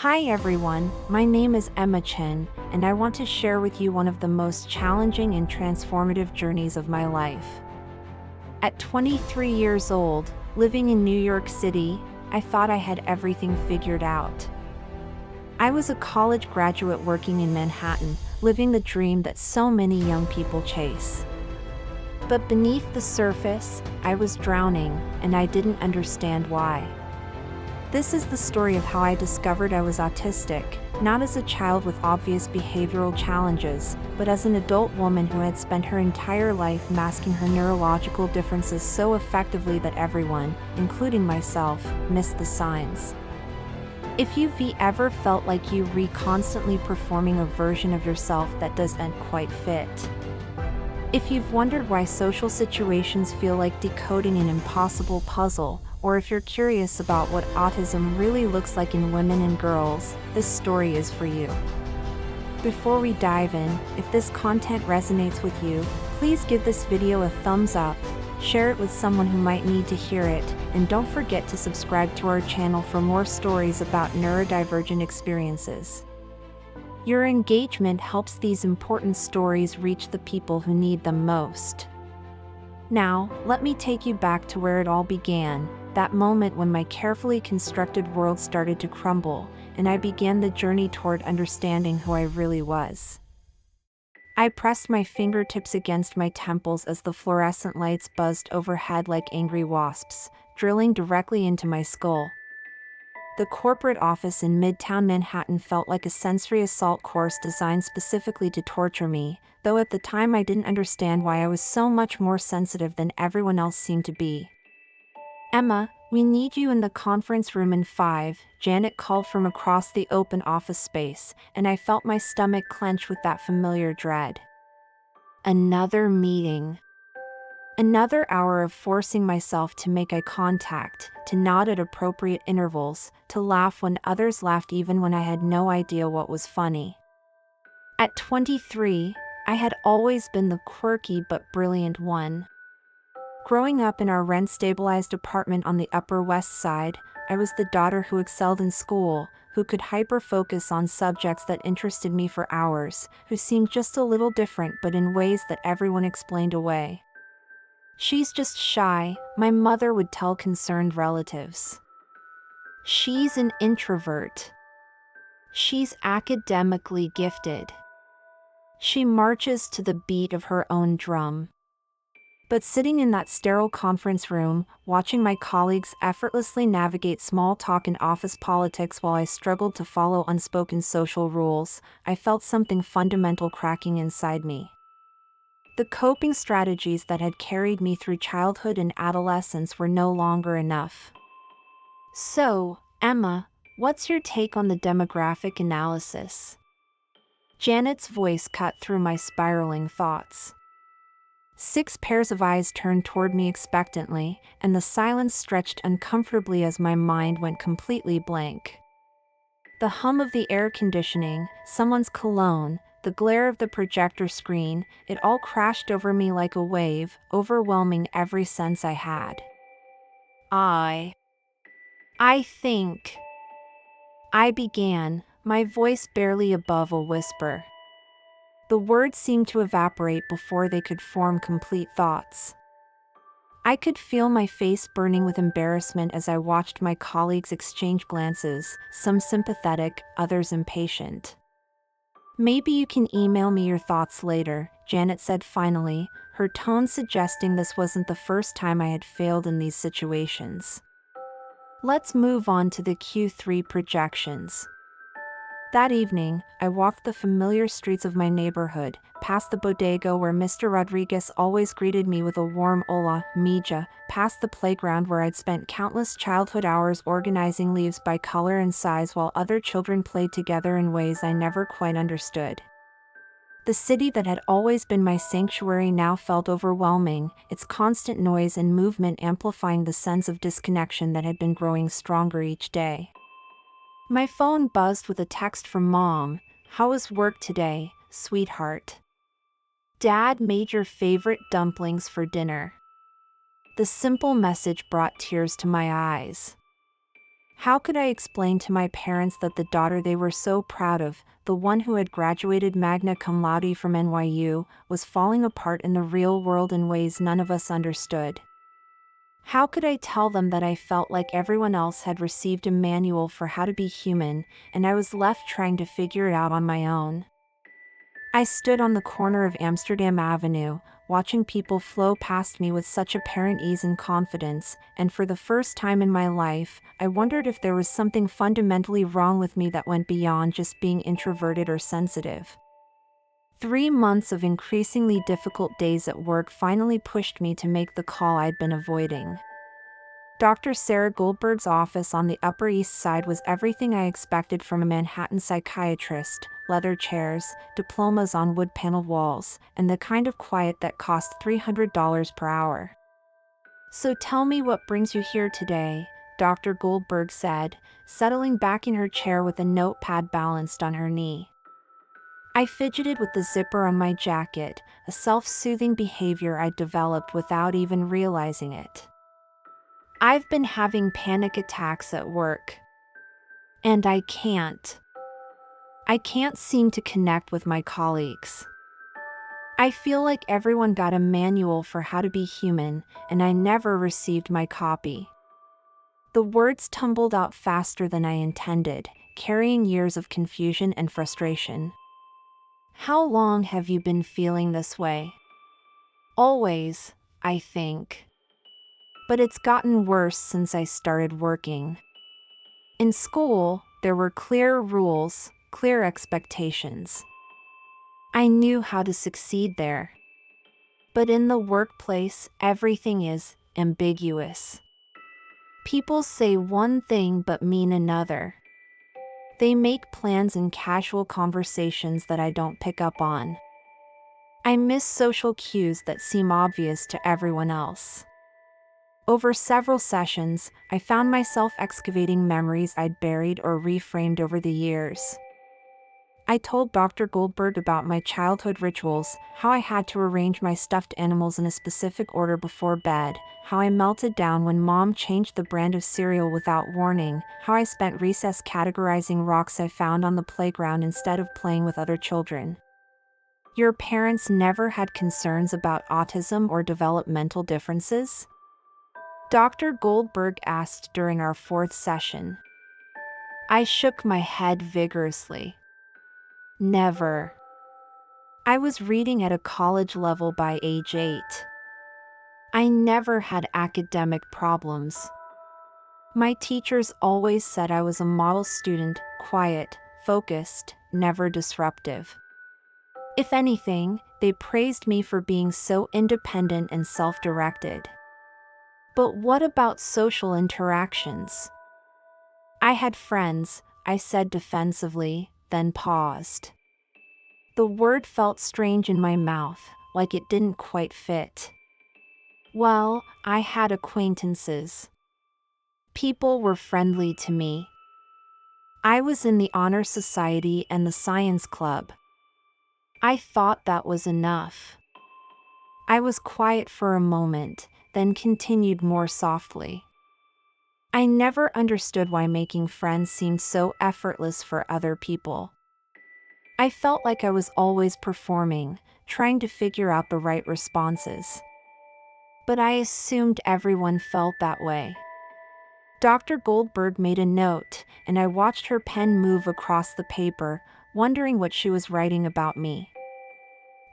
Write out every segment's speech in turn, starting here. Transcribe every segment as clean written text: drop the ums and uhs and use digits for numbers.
Hi everyone, my name is Emma Chen, and I want to share with you one of the most challenging and transformative journeys of my life. At 23 years old, living in New York City, I thought I had everything figured out. I was a college graduate working in Manhattan, living the dream that so many young people chase. But beneath the surface, I was drowning, and I didn't understand why. This is the story of how I discovered I was autistic, not as a child with obvious behavioral challenges, but as an adult woman who had spent her entire life masking her neurological differences so effectively that everyone, including myself, missed the signs. If you've ever felt like you were constantly performing a version of yourself that doesn't quite fit. If you've wondered why social situations feel like decoding an impossible puzzle, or if you're curious about what autism really looks like in women and girls, this story is for you. Before we dive in, if this content resonates with you, please give this video a thumbs up, share it with someone who might need to hear it, and don't forget to subscribe to our channel for more stories about neurodivergent experiences. Your engagement helps these important stories reach the people who need them most. Now, let me take you back to where it all began, that moment when my carefully constructed world started to crumble, and I began the journey toward understanding who I really was. I pressed my fingertips against my temples as the fluorescent lights buzzed overhead like angry wasps, drilling directly into my skull. The corporate office in Midtown Manhattan felt like a sensory assault course designed specifically to torture me, though at the time I didn't understand why I was so much more sensitive than everyone else seemed to be. "Emma, we need you in the conference room in 5, Janet called from across the open office space, and I felt my stomach clench with that familiar dread. Another meeting. Another hour of forcing myself to make eye contact, to nod at appropriate intervals, to laugh when others laughed even when I had no idea what was funny. At 23, I had always been the quirky but brilliant one. Growing up in our rent-stabilized apartment on the Upper West Side, I was the daughter who excelled in school, who could hyper-focus on subjects that interested me for hours, who seemed just a little different but in ways that everyone explained away. "She's just shy," my mother would tell concerned relatives. "She's an introvert. She's academically gifted. She marches to the beat of her own drum." But sitting in that sterile conference room, watching my colleagues effortlessly navigate small talk and office politics while I struggled to follow unspoken social rules, I felt something fundamental cracking inside me. The coping strategies that had carried me through childhood and adolescence were no longer enough. "So, Emma, what's your take on the demographic analysis?" Janet's voice cut through my spiraling thoughts. 6 pairs of eyes turned toward me expectantly, and the silence stretched uncomfortably as my mind went completely blank. The hum of the air conditioning, someone's cologne, the glare of the projector screen, it all crashed over me like a wave, overwhelming every sense I had. I think. I began, my voice barely above a whisper. The words seemed to evaporate before they could form complete thoughts. I could feel my face burning with embarrassment as I watched my colleagues exchange glances, some sympathetic, others impatient. "Maybe you can email me your thoughts later," Janet said finally, her tone suggesting this wasn't the first time I had failed in these situations. "Let's move on to the Q3 projections." That evening, I walked the familiar streets of my neighborhood, past the bodega where Mr. Rodriguez always greeted me with a warm "Hola, mija," past the playground where I'd spent countless childhood hours organizing leaves by color and size while other children played together in ways I never quite understood. The city that had always been my sanctuary now felt overwhelming, its constant noise and movement amplifying the sense of disconnection that had been growing stronger each day. My phone buzzed with a text from Mom. "How was work today, sweetheart? Dad made your favorite dumplings for dinner." The simple message brought tears to my eyes. How could I explain to my parents that the daughter they were so proud of, the one who had graduated magna cum laude from NYU, was falling apart in the real world in ways none of us understood? How could I tell them that I felt like everyone else had received a manual for how to be human, and I was left trying to figure it out on my own? I stood on the corner of Amsterdam Avenue, watching people flow past me with such apparent ease and confidence, and for the first time in my life, I wondered if there was something fundamentally wrong with me that went beyond just being introverted or sensitive. 3 months of increasingly difficult days at work finally pushed me to make the call I'd been avoiding. Dr. Sarah Goldberg's office on the Upper East Side was everything I expected from a Manhattan psychiatrist: leather chairs, diplomas on wood-paneled walls, and the kind of quiet that cost $300 per hour. "So tell me what brings you here today," Dr. Goldberg said, settling back in her chair with a notepad balanced on her knee. I fidgeted with the zipper on my jacket, a self-soothing behavior I'd developed without even realizing it. "I've been having panic attacks at work. And I can't. I can't seem to connect with my colleagues. I feel like everyone got a manual for how to be human, and I never received my copy." The words tumbled out faster than I intended, carrying years of confusion and frustration. "How long have you been feeling this way?" "Always, I think. But it's gotten worse since I started working. In school, there were clear rules, clear expectations. I knew how to succeed there. But in the workplace, everything is ambiguous. People say one thing but mean another. They make plans in casual conversations that I don't pick up on. I miss social cues that seem obvious to everyone else." Over several sessions, I found myself excavating memories I'd buried or reframed over the years. I told Dr. Goldberg about my childhood rituals, how I had to arrange my stuffed animals in a specific order before bed, how I melted down when Mom changed the brand of cereal without warning, how I spent recess categorizing rocks I found on the playground instead of playing with other children. "Your parents never had concerns about autism or developmental differences?" Dr. Goldberg asked during our fourth session. I shook my head vigorously. "Never. I was reading at a college level by age 8. I never had academic problems. My teachers always said I was a model student, quiet, focused, never disruptive. If anything, they praised me for being so independent and self-directed." "But what about social interactions?" "I had friends," I said defensively, then paused. The word felt strange in my mouth, like it didn't quite fit. "Well, I had acquaintances. People were friendly to me. I was in the Honor Society and the Science Club. I thought that was enough." I was quiet for a moment, then continued more softly. "I never understood why making friends seemed so effortless for other people. I felt like I was always performing, trying to figure out the right responses. But I assumed everyone felt that way." Dr. Goldberg made a note, and I watched her pen move across the paper, wondering what she was writing about me.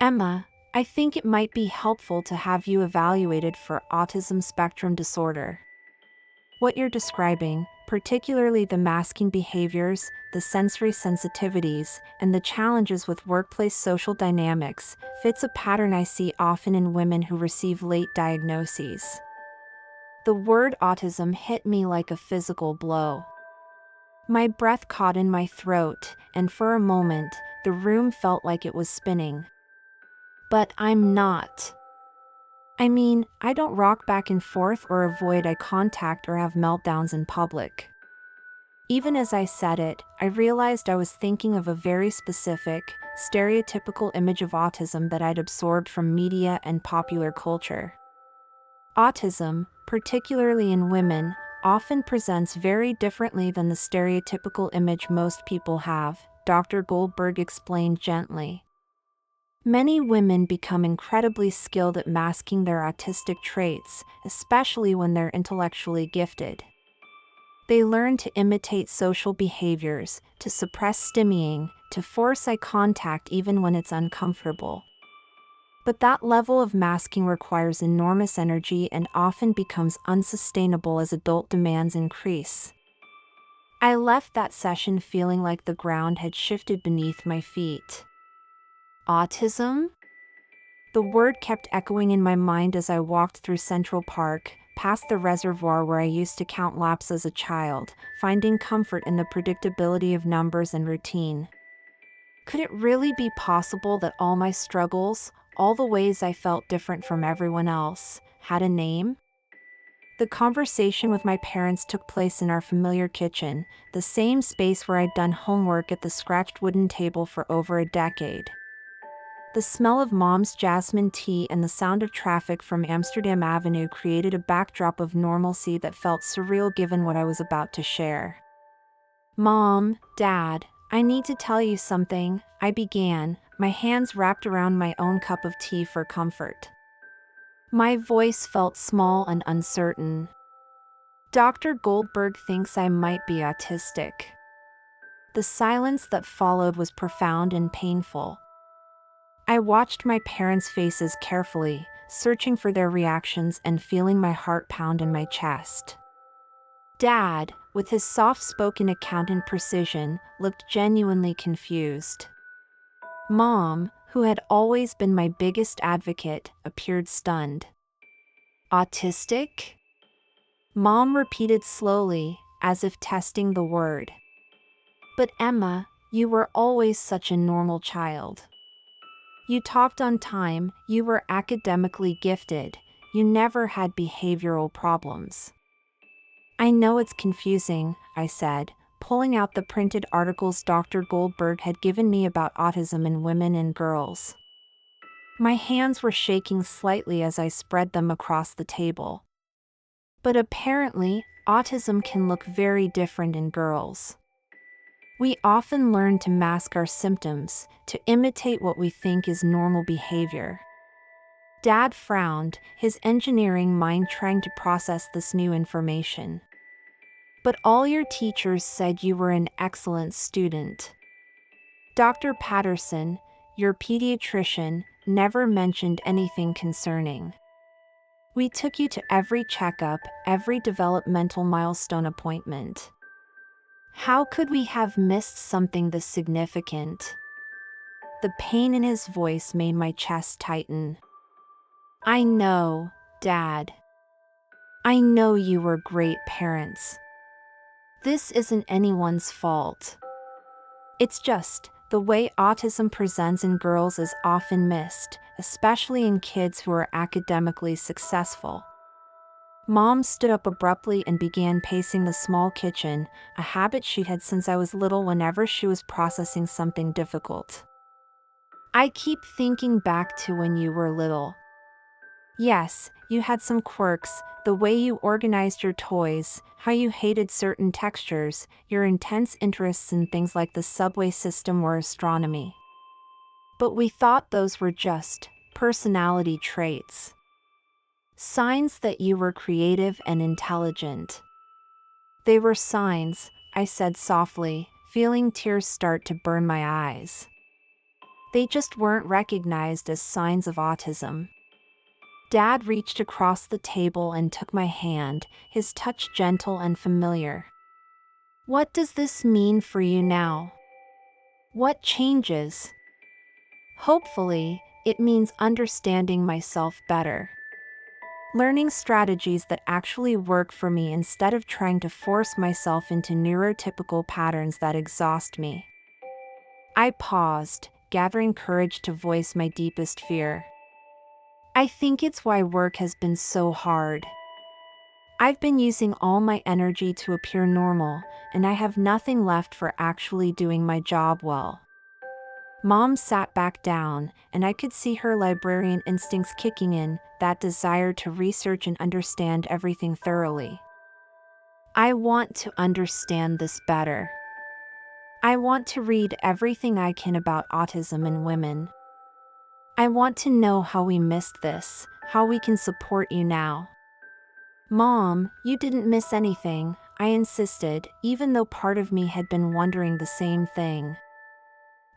"Emma, I think it might be helpful to have you evaluated for autism spectrum disorder. What you're describing, particularly the masking behaviors, the sensory sensitivities, and the challenges with workplace social dynamics, fits a pattern I see often in women who receive late diagnoses." The word autism hit me like a physical blow. My breath caught in my throat, and for a moment, the room felt like it was spinning. "But I'm not. I mean, I don't rock back and forth or avoid eye contact or have meltdowns in public." Even as I said it, I realized I was thinking of a very specific, stereotypical image of autism that I'd absorbed from media and popular culture. Autism, particularly in women, often presents very differently than the stereotypical image most people have, Dr. Goldberg explained gently. Many women become incredibly skilled at masking their autistic traits, especially when they're intellectually gifted. They learn to imitate social behaviors, to suppress stimming, to force eye contact even when it's uncomfortable. But that level of masking requires enormous energy and often becomes unsustainable as adult demands increase. I left that session feeling like the ground had shifted beneath my feet. Autism? The word kept echoing in my mind as I walked through Central Park, past the reservoir where I used to count laps as a child, finding comfort in the predictability of numbers and routine. Could it really be possible that all my struggles, all the ways I felt different from everyone else, had a name? The conversation with my parents took place in our familiar kitchen, the same space where I'd done homework at the scratched wooden table for over a decade. The smell of Mom's jasmine tea and the sound of traffic from Amsterdam Avenue created a backdrop of normalcy that felt surreal given what I was about to share. "Mom, Dad, I need to tell you something," I began, my hands wrapped around my own cup of tea for comfort. My voice felt small and uncertain. "Dr. Goldberg thinks I might be autistic." The silence that followed was profound and painful. I watched my parents' faces carefully, searching for their reactions and feeling my heart pound in my chest. Dad, with his soft-spoken accountant precision, looked genuinely confused. Mom, who had always been my biggest advocate, appeared stunned. "Autistic?" Mom repeated slowly, as if testing the word. "But Emma, you were always such a normal child. You talked on time, you were academically gifted, you never had behavioral problems." "I know it's confusing," I said, pulling out the printed articles Dr. Goldberg had given me about autism in women and girls. My hands were shaking slightly as I spread them across the table. But apparently, autism can look very different in girls. We often learn to mask our symptoms, to imitate what we think is normal behavior. Dad frowned, his engineering mind trying to process this new information. "But all your teachers said you were an excellent student. Dr. Patterson, your pediatrician, never mentioned anything concerning. We took you to every checkup, every developmental milestone appointment. How could we have missed something this significant?" The pain in his voice made my chest tighten. "I know, Dad. I know you were great parents. This isn't anyone's fault. It's just, the way autism presents in girls is often missed, especially in kids who are academically successful." Mom stood up abruptly and began pacing the small kitchen, a habit she had since I was little whenever she was processing something difficult. "I keep thinking back to when you were little. Yes, you had some quirks, the way you organized your toys, how you hated certain textures, your intense interests in things like the subway system or astronomy. But we thought those were just personality traits. Signs that you were creative and intelligent." "They were signs," I said softly, feeling tears start to burn my eyes. "They just weren't recognized as signs of autism." Dad reached across the table and took my hand, his touch gentle and familiar. "What does this mean for you now? What changes?" "Hopefully, it means understanding myself better. Learning strategies that actually work for me instead of trying to force myself into neurotypical patterns that exhaust me." I paused, gathering courage to voice my deepest fear. "I think it's why work has been so hard. I've been using all my energy to appear normal, and I have nothing left for actually doing my job well." Mom sat back down, and I could see her librarian instincts kicking in, that desire to research and understand everything thoroughly. I want to understand this better. I want to read everything I can about autism in women. I want to know how we missed this, how we can support you now. Mom, you didn't miss anything, I insisted, even though part of me had been wondering the same thing.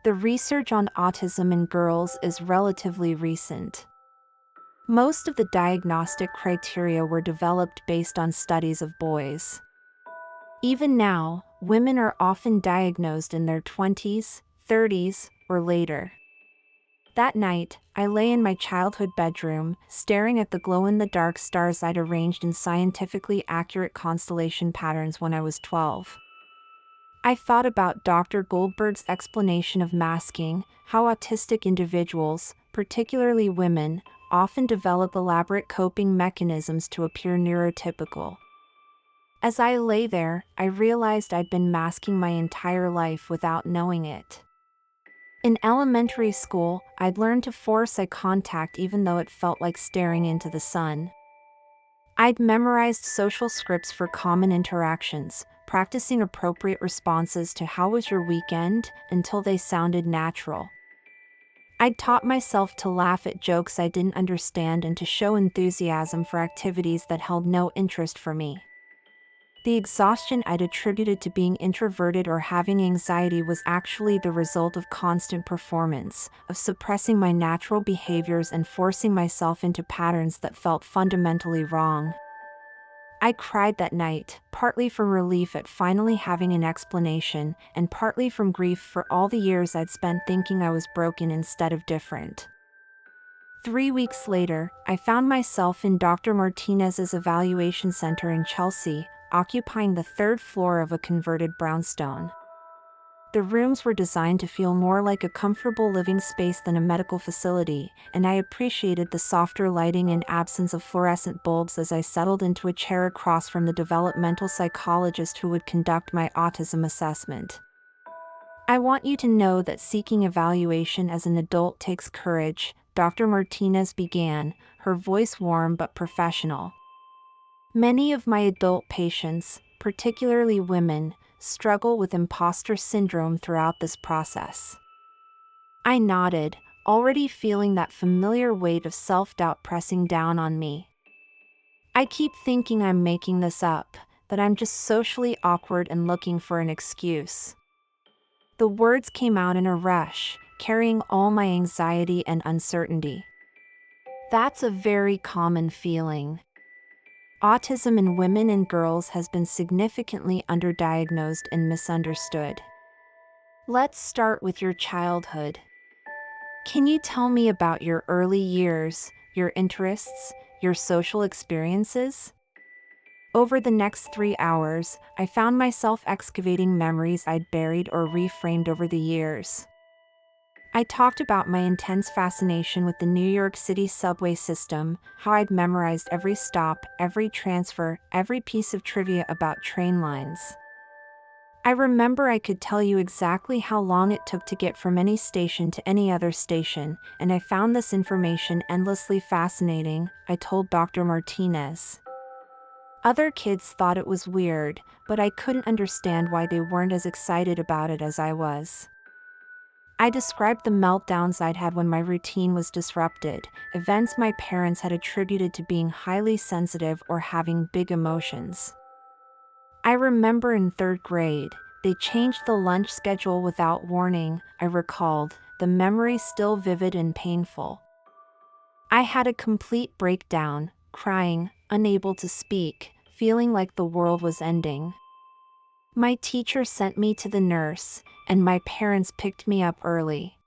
The research on autism in girls is relatively recent. Most of the diagnostic criteria were developed based on studies of boys. Even now, women are often diagnosed in their 20s, 30s, or later. That night, I lay in my childhood bedroom, staring at the glow-in-the-dark stars I'd arranged in scientifically accurate constellation patterns when I was 12. I thought about Dr. Goldberg's explanation of masking, how autistic individuals, particularly women, often develop elaborate coping mechanisms to appear neurotypical. As I lay there, I realized I'd been masking my entire life without knowing it. In elementary school, I'd learned to force eye contact even though it felt like staring into the sun. I'd memorized social scripts for common interactions, practicing appropriate responses to "How was your weekend?" until they sounded natural. I'd taught myself to laugh at jokes I didn't understand and to show enthusiasm for activities that held no interest for me. The exhaustion I'd attributed to being introverted or having anxiety was actually the result of constant performance, of suppressing my natural behaviors and forcing myself into patterns that felt fundamentally wrong. I cried that night, partly from relief at finally having an explanation, and partly from grief for all the years I'd spent thinking I was broken instead of different. 3 weeks later, I found myself in Dr. Martinez's evaluation center in Chelsea, occupying the third floor of a converted brownstone. The rooms were designed to feel more like a comfortable living space than a medical facility, and I appreciated the softer lighting and absence of fluorescent bulbs as I settled into a chair across from the developmental psychologist who would conduct my autism assessment. I want you to know that seeking evaluation as an adult takes courage, Dr. Martinez began, her voice warm but professional. Many of my adult patients, particularly women, struggle with imposter syndrome throughout this process. I nodded, already feeling that familiar weight of self-doubt pressing down on me. I keep thinking I'm making this up, that I'm just socially awkward and looking for an excuse. The words came out in a rush, carrying all my anxiety and uncertainty. That's a very common feeling. Autism in women and girls has been significantly underdiagnosed and misunderstood. Let's start with your childhood. Can you tell me about your early years, your interests, your social experiences? Over the next 3 hours, I found myself excavating memories I'd buried or reframed over the years. I talked about my intense fascination with the New York City subway system, how I'd memorized every stop, every transfer, every piece of trivia about train lines. I remember I could tell you exactly how long it took to get from any station to any other station, and I found this information endlessly fascinating, I told Dr. Martinez. Other kids thought it was weird, but I couldn't understand why they weren't as excited about it as I was. I described the meltdowns I'd had when my routine was disrupted, events my parents had attributed to being highly sensitive or having big emotions. I remember in 3rd grade, they changed the lunch schedule without warning, I recalled, the memory still vivid and painful. I had a complete breakdown, crying, unable to speak, feeling like the world was ending. My teacher sent me to the nurse, and my parents picked me up early.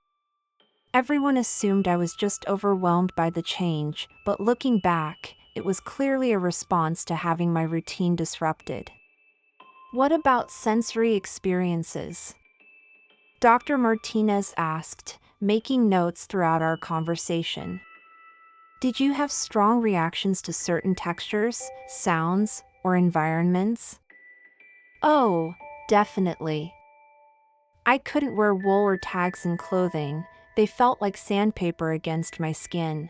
Everyone assumed I was just overwhelmed by the change, but looking back, it was clearly a response to having my routine disrupted. What about sensory experiences? Dr. Martinez asked, making notes throughout our conversation. Did you have strong reactions to certain textures, sounds, or environments? Oh, definitely. I couldn't wear wool or tags in clothing, they felt like sandpaper against my skin.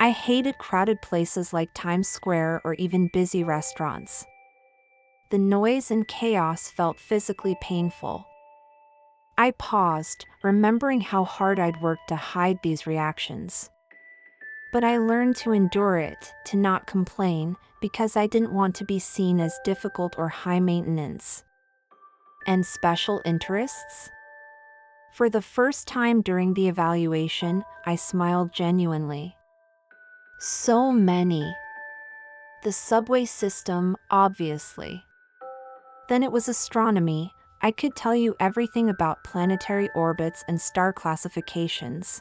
I hated crowded places like Times Square or even busy restaurants. The noise and chaos felt physically painful. I paused, remembering how hard I'd worked to hide these reactions. But I learned to endure it, to not complain, because I didn't want to be seen as difficult or high maintenance. And special interests? For the first time during the evaluation, I smiled genuinely. So many. The subway system, obviously. Then it was astronomy. I could tell you everything about planetary orbits and star classifications.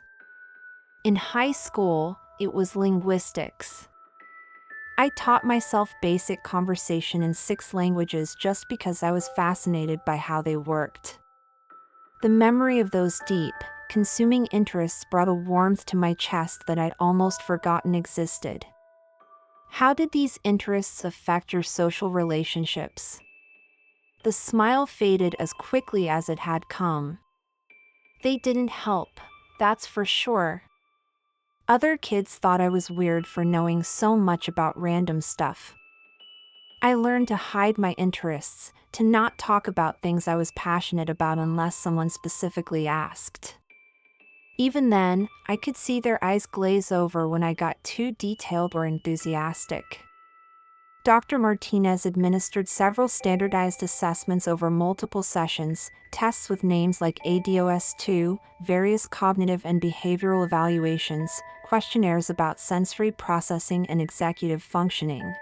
In high school, it was linguistics. I taught myself basic conversation in 6 languages just because I was fascinated by how they worked. The memory of those deep, consuming interests brought a warmth to my chest that I'd almost forgotten existed. How did these interests affect your social relationships? The smile faded as quickly as it had come. They didn't help, that's for sure. Other kids thought I was weird for knowing so much about random stuff. I learned to hide my interests, to not talk about things I was passionate about unless someone specifically asked. Even then, I could see their eyes glaze over when I got too detailed or enthusiastic. Dr. Martinez administered several standardized assessments over multiple sessions, tests with names like ADOS-2, various cognitive and behavioral evaluations, questionnaires about sensory processing and executive functioning.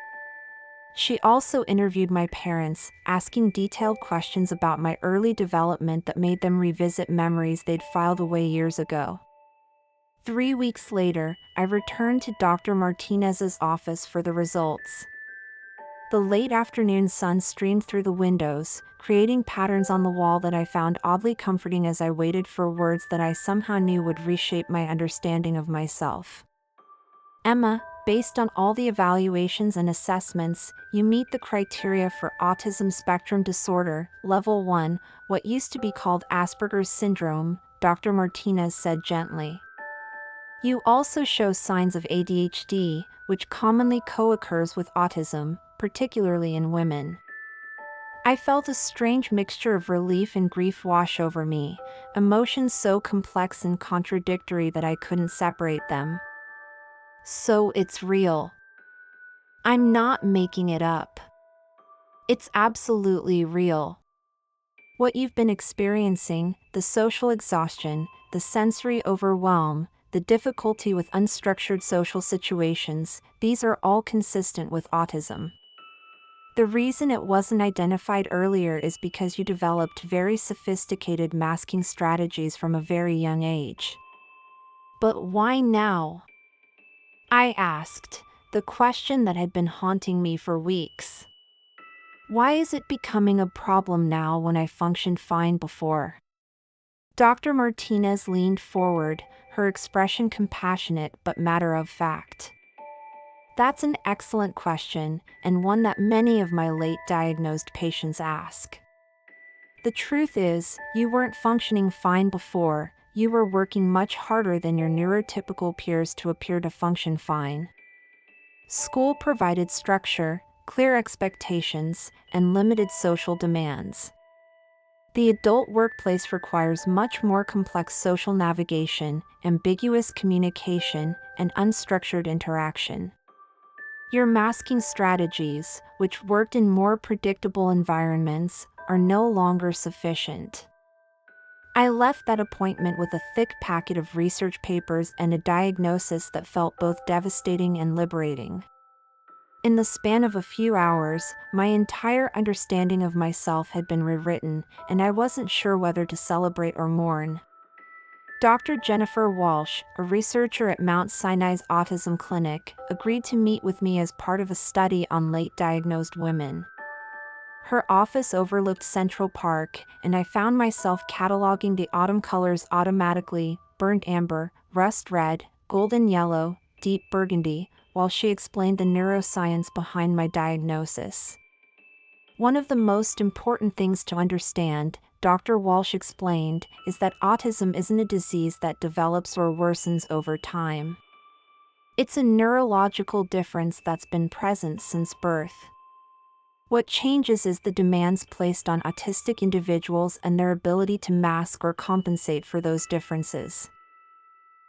She also interviewed my parents, asking detailed questions about my early development that made them revisit memories they'd filed away years ago. 3 weeks later, I returned to Dr. Martinez's office for the results. The late afternoon sun streamed through the windows, creating patterns on the wall that I found oddly comforting as I waited for words that I somehow knew would reshape my understanding of myself. Emma, based on all the evaluations and assessments, you meet the criteria for autism spectrum disorder, level 1, what used to be called Asperger's syndrome, Dr. Martinez said gently. You also show signs of ADHD, which commonly co-occurs with autism, particularly in women. I felt a strange mixture of relief and grief wash over me, emotions so complex and contradictory that I couldn't separate them. So it's real. I'm not making it up. It's absolutely real. What you've been experiencing, the social exhaustion, the sensory overwhelm, the difficulty with unstructured social situations, these are all consistent with autism. The reason it wasn't identified earlier is because you developed very sophisticated masking strategies from a very young age. But why now? I asked, the question that had been haunting me for weeks. Why is it becoming a problem now when I functioned fine before? Dr. Martinez leaned forward, her expression compassionate but matter-of-fact. That's an excellent question, and one that many of my late-diagnosed patients ask. The truth is, you weren't functioning fine before, you were working much harder than your neurotypical peers to appear to function fine. School provided structure, clear expectations, and limited social demands. The adult workplace requires much more complex social navigation, ambiguous communication, and unstructured interaction. Your masking strategies, which worked in more predictable environments, are no longer sufficient. I left that appointment with a thick packet of research papers and a diagnosis that felt both devastating and liberating. In the span of a few hours, my entire understanding of myself had been rewritten, and I wasn't sure whether to celebrate or mourn. Dr. Jennifer Walsh, a researcher at Mount Sinai's Autism Clinic, agreed to meet with me as part of a study on late-diagnosed women. Her office overlooked Central Park, and I found myself cataloging the autumn colors automatically: burnt amber, rust red, golden yellow, deep burgundy, while she explained the neuroscience behind my diagnosis. One of the most important things to understand, Dr. Walsh explained, is that autism isn't a disease that develops or worsens over time. It's a neurological difference that's been present since birth. What changes is the demands placed on autistic individuals and their ability to mask or compensate for those differences.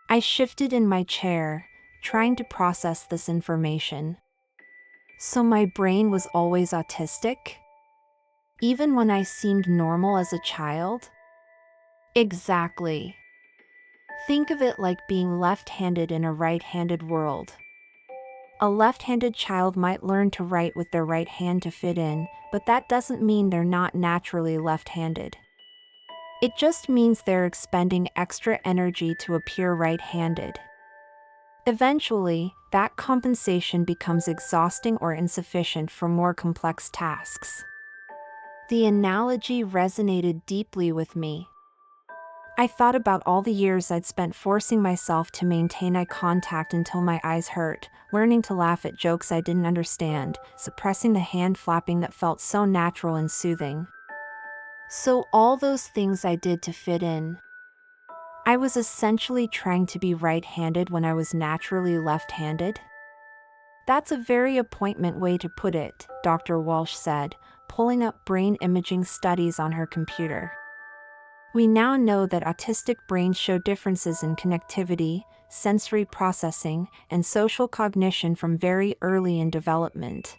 I shifted in my chair, trying to process this information. So my brain was always autistic? Even when I seemed normal as a child? Exactly. Think of it like being left-handed in a right-handed world. A left-handed child might learn to write with their right hand to fit in, but that doesn't mean they're not naturally left-handed. It just means they're expending extra energy to appear right-handed. Eventually, that compensation becomes exhausting or insufficient for more complex tasks. The analogy resonated deeply with me. I thought about all the years I'd spent forcing myself to maintain eye contact until my eyes hurt, learning to laugh at jokes I didn't understand, suppressing the hand flapping that felt so natural and soothing. So all those things I did to fit in. I was essentially trying to be right-handed when I was naturally left-handed. That's a very appointment way to put it, Dr. Walsh said, pulling up brain imaging studies on her computer. We now know that autistic brains show differences in connectivity, sensory processing, and social cognition from very early in development.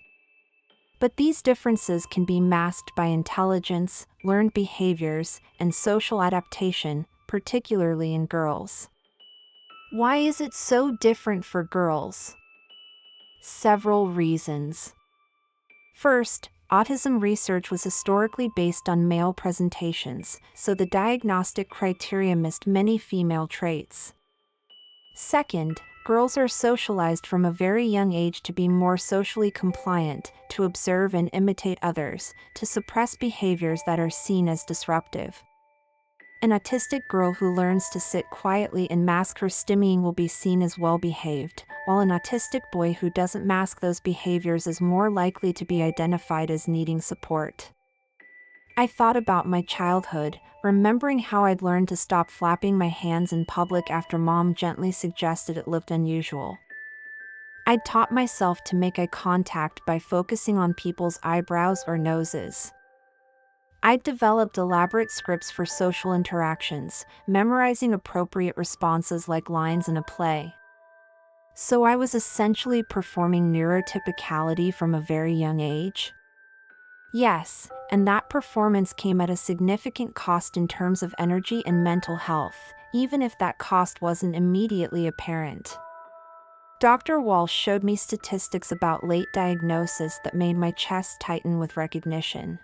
But these differences can be masked by intelligence, learned behaviors, and social adaptation, particularly in girls. Why is it so different for girls? Several reasons. First, autism research was historically based on male presentations, so the diagnostic criteria missed many female traits. Second, girls are socialized from a very young age to be more socially compliant, to observe and imitate others, to suppress behaviors that are seen as disruptive. An autistic girl who learns to sit quietly and mask her stimming will be seen as well-behaved, while an autistic boy who doesn't mask those behaviors is more likely to be identified as needing support. I thought about my childhood, remembering how I'd learned to stop flapping my hands in public after Mom gently suggested it looked unusual. I'd taught myself to make eye contact by focusing on people's eyebrows or noses. I'd developed elaborate scripts for social interactions, memorizing appropriate responses like lines in a play. So I was essentially performing neurotypicality from a very young age? Yes, and that performance came at a significant cost in terms of energy and mental health, even if that cost wasn't immediately apparent. Dr. Walsh showed me statistics about late diagnosis that made my chest tighten with recognition.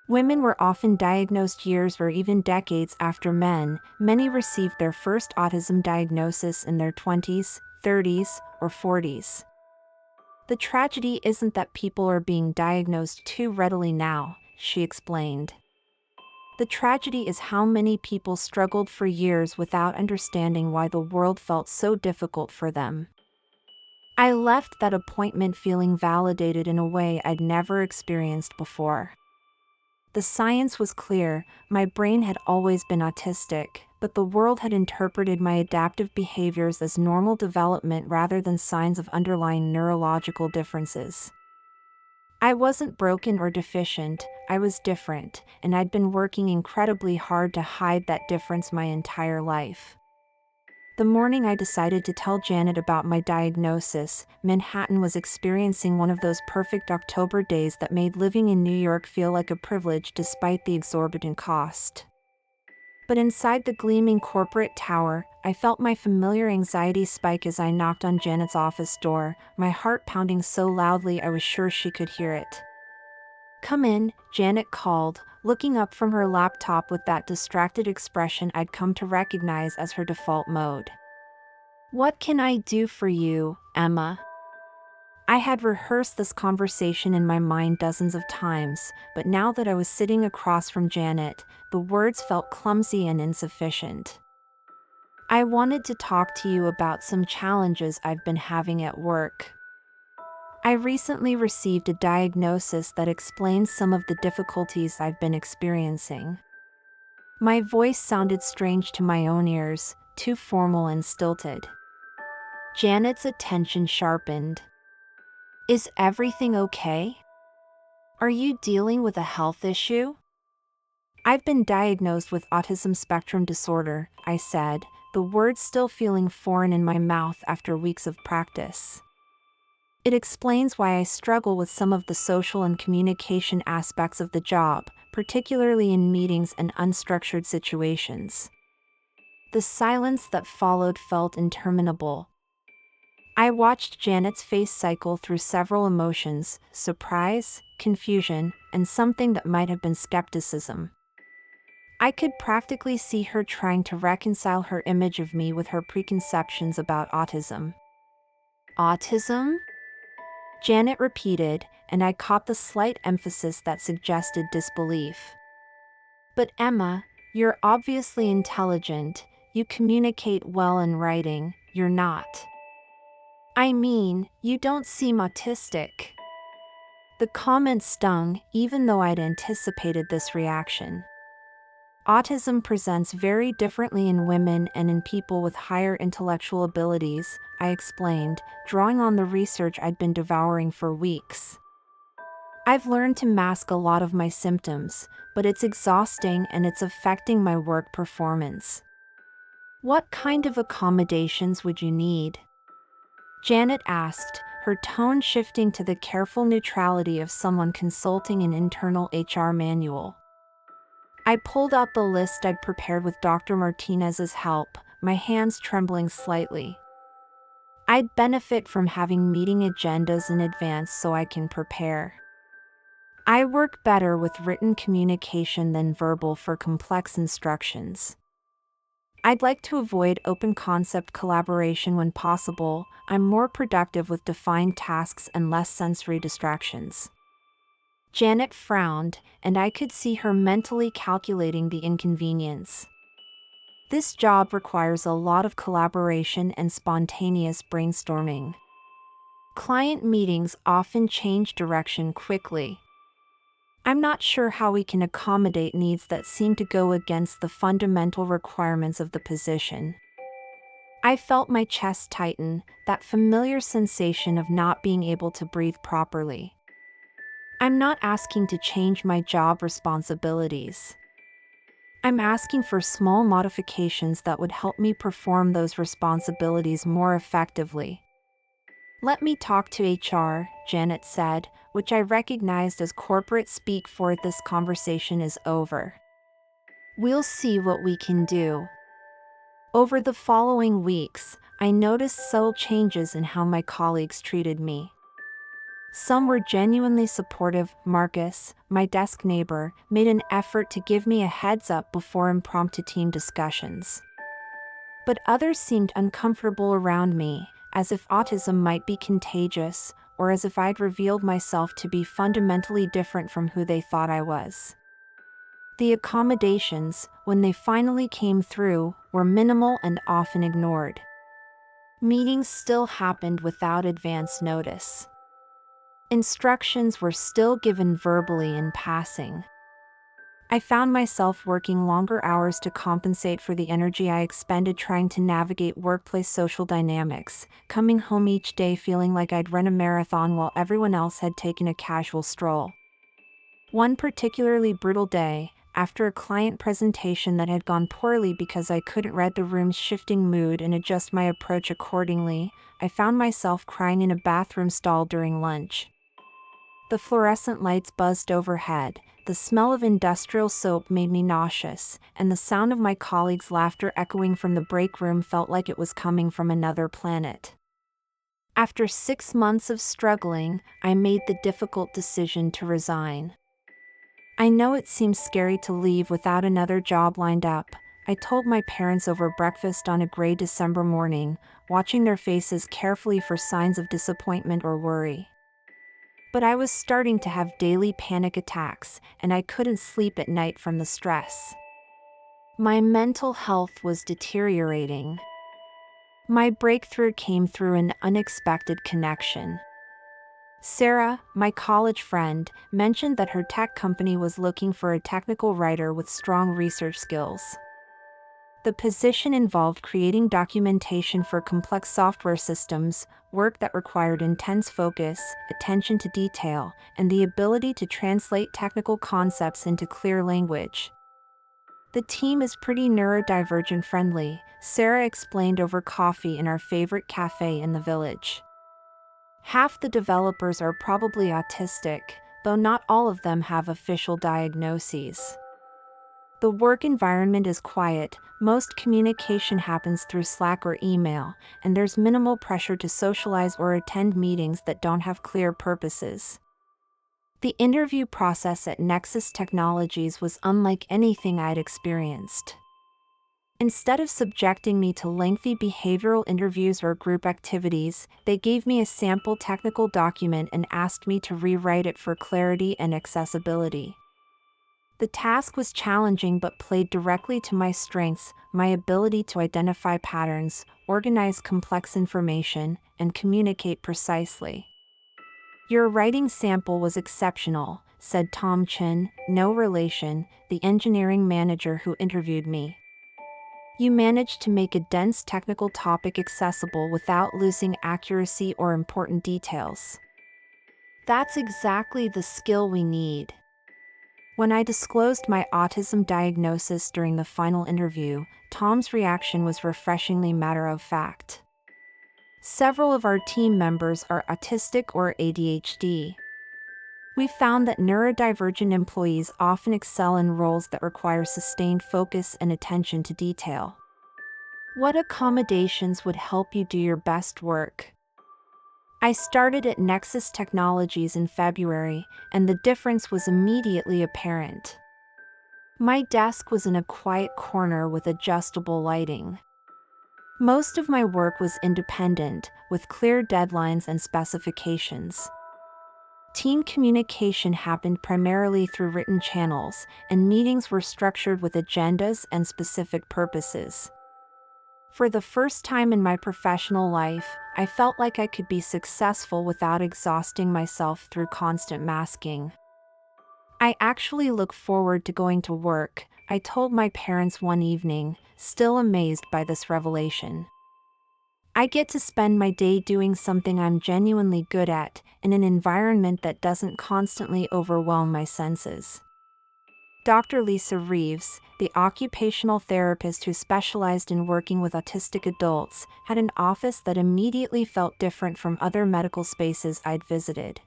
Women were often diagnosed years or even decades after men. Many received their first autism diagnosis in their 20s, 30s, or 40s. The tragedy isn't that people are being diagnosed too readily now, she explained. The tragedy is how many people struggled for years without understanding why the world felt so difficult for them. I left that appointment feeling validated in a way I'd never experienced before. The science was clear, my brain had always been autistic, but the world had interpreted my adaptive behaviors as normal development rather than signs of underlying neurological differences. I wasn't broken or deficient, I was different, and I'd been working incredibly hard to hide that difference my entire life. The morning I decided to tell Janet about my diagnosis, Manhattan was experiencing one of those perfect October days that made living in New York feel like a privilege despite the exorbitant cost. But inside the gleaming corporate tower, I felt my familiar anxiety spike as I knocked on Janet's office door, my heart pounding so loudly I was sure she could hear it. "Come in," Janet called, looking up from her laptop with that distracted expression I'd come to recognize as her default mode. "What can I do for you, Emma?" I had rehearsed this conversation in my mind dozens of times, but now that I was sitting across from Janet, the words felt clumsy and insufficient. "I wanted to talk to you about some challenges I've been having at work. I recently received a diagnosis that explains some of the difficulties I've been experiencing." My voice sounded strange to my own ears, too formal and stilted. Janet's attention sharpened. "Is everything okay?" Are you dealing with a health issue? I've been diagnosed with autism spectrum disorder, I said, the words still feeling foreign in my mouth after weeks of practice. It explains why I struggle with some of the social and communication aspects of the job, particularly in meetings and unstructured situations. The silence that followed felt interminable. I watched Janet's face cycle through several emotions: surprise, confusion, and something that might have been skepticism. I could practically see her trying to reconcile her image of me with her preconceptions about autism. Autism? Janet repeated, and I caught the slight emphasis that suggested disbelief. But Emma, you're obviously intelligent, you communicate well in writing, you're not. I mean, you don't seem autistic. The comment stung, even though I'd anticipated this reaction. Autism presents very differently in women and in people with higher intellectual abilities, I explained, drawing on the research I'd been devouring for weeks. I've learned to mask a lot of my symptoms, but it's exhausting and it's affecting my work performance. What kind of accommodations would you need? Janet asked, her tone shifting to the careful neutrality of someone consulting an internal HR manual. I pulled out the list I'd prepared with Dr. Martinez's help, my hands trembling slightly. I'd benefit from having meeting agendas in advance so I can prepare. I work better with written communication than verbal for complex instructions. I'd like to avoid open concept collaboration when possible. I'm more productive with defined tasks and less sensory distractions. Janet frowned, and I could see her mentally calculating the inconvenience. This job requires a lot of collaboration and spontaneous brainstorming. Client meetings often change direction quickly. I'm not sure how we can accommodate needs that seem to go against the fundamental requirements of the position. I felt my chest tighten, that familiar sensation of not being able to breathe properly. I'm not asking to change my job responsibilities. I'm asking for small modifications that would help me perform those responsibilities more effectively. Let me talk to HR, Janet said, which I recognized as corporate speak for this conversation is over. We'll see what we can do. Over the following weeks, I noticed subtle changes in how my colleagues treated me. Some were genuinely supportive. Marcus, my desk neighbor, made an effort to give me a heads up before impromptu team discussions. But others seemed uncomfortable around me, as if autism might be contagious, or as if I'd revealed myself to be fundamentally different from who they thought I was. The accommodations, when they finally came through, were minimal and often ignored. Meetings still happened without advance notice. Instructions were still given verbally in passing. I found myself working longer hours to compensate for the energy I expended trying to navigate workplace social dynamics, coming home each day feeling like I'd run a marathon while everyone else had taken a casual stroll. One particularly brutal day, after a client presentation that had gone poorly because I couldn't read the room's shifting mood and adjust my approach accordingly, I found myself crying in a bathroom stall during lunch. The fluorescent lights buzzed overhead, the smell of industrial soap made me nauseous, and the sound of my colleagues' laughter echoing from the break room felt like it was coming from another planet. After 6 months of struggling, I made the difficult decision to resign. I know it seems scary to leave without another job lined up, I told my parents over breakfast on a gray December morning, watching their faces carefully for signs of disappointment or worry. But I was starting to have daily panic attacks, and I couldn't sleep at night from the stress. My mental health was deteriorating. My breakthrough came through an unexpected connection. Sarah, my college friend, mentioned that her tech company was looking for a technical writer with strong research skills. The position involved creating documentation for complex software systems, work that required intense focus, attention to detail, and the ability to translate technical concepts into clear language. The team is pretty neurodivergent friendly, Sarah explained over coffee in our favorite cafe in the village. Half the developers are probably autistic, though not all of them have official diagnoses. The work environment is quiet, most communication happens through Slack or email, and there's minimal pressure to socialize or attend meetings that don't have clear purposes. The interview process at Nexus Technologies was unlike anything I'd experienced. Instead of subjecting me to lengthy behavioral interviews or group activities, they gave me a sample technical document and asked me to rewrite it for clarity and accessibility. The task was challenging but played directly to my strengths, my ability to identify patterns, organize complex information, and communicate precisely. Your writing sample was exceptional, said Tom Chin, no relation, the engineering manager who interviewed me. You managed to make a dense technical topic accessible without losing accuracy or important details. That's exactly the skill we need. When I disclosed my autism diagnosis during the final interview, Tom's reaction was refreshingly matter-of-fact. Several of our team members are autistic or ADHD. We found that neurodivergent employees often excel in roles that require sustained focus and attention to detail. What accommodations would help you do your best work? I started at Nexus Technologies in February, and the difference was immediately apparent. My desk was in a quiet corner with adjustable lighting. Most of my work was independent, with clear deadlines and specifications. Team communication happened primarily through written channels, and meetings were structured with agendas and specific purposes. For the first time in my professional life, I felt like I could be successful without exhausting myself through constant masking. I actually look forward to going to work, I told my parents one evening, still amazed by this revelation. I get to spend my day doing something I'm genuinely good at, in an environment that doesn't constantly overwhelm my senses. Dr. Lisa Reeves, the occupational therapist who specialized in working with autistic adults, had an office that immediately felt different from other medical spaces I'd visited.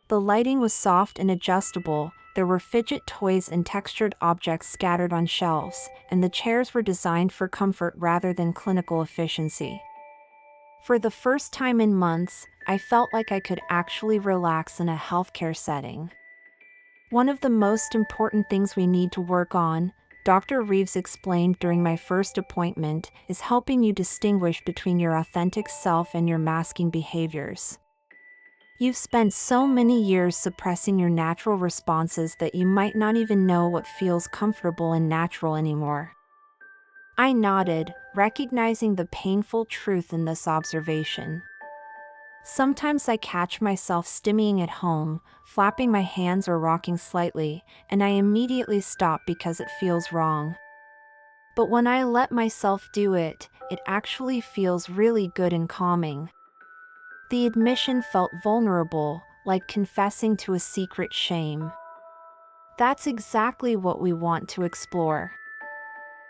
The lighting was soft and adjustable, there were fidget toys and textured objects scattered on shelves, and the chairs were designed for comfort rather than clinical efficiency. For the first time in months, I felt like I could actually relax in a healthcare setting. One of the most important things we need to work on, Dr. Reeves explained during my first appointment, is helping you distinguish between your authentic self and your masking behaviors. You've spent so many years suppressing your natural responses that you might not even know what feels comfortable and natural anymore. I nodded, recognizing the painful truth in this observation. Sometimes I catch myself stimmying at home, flapping my hands or rocking slightly, and I immediately stop because it feels wrong. But when I let myself do it, it actually feels really good and calming. The admission felt vulnerable, like confessing to a secret shame. That's exactly what we want to explore.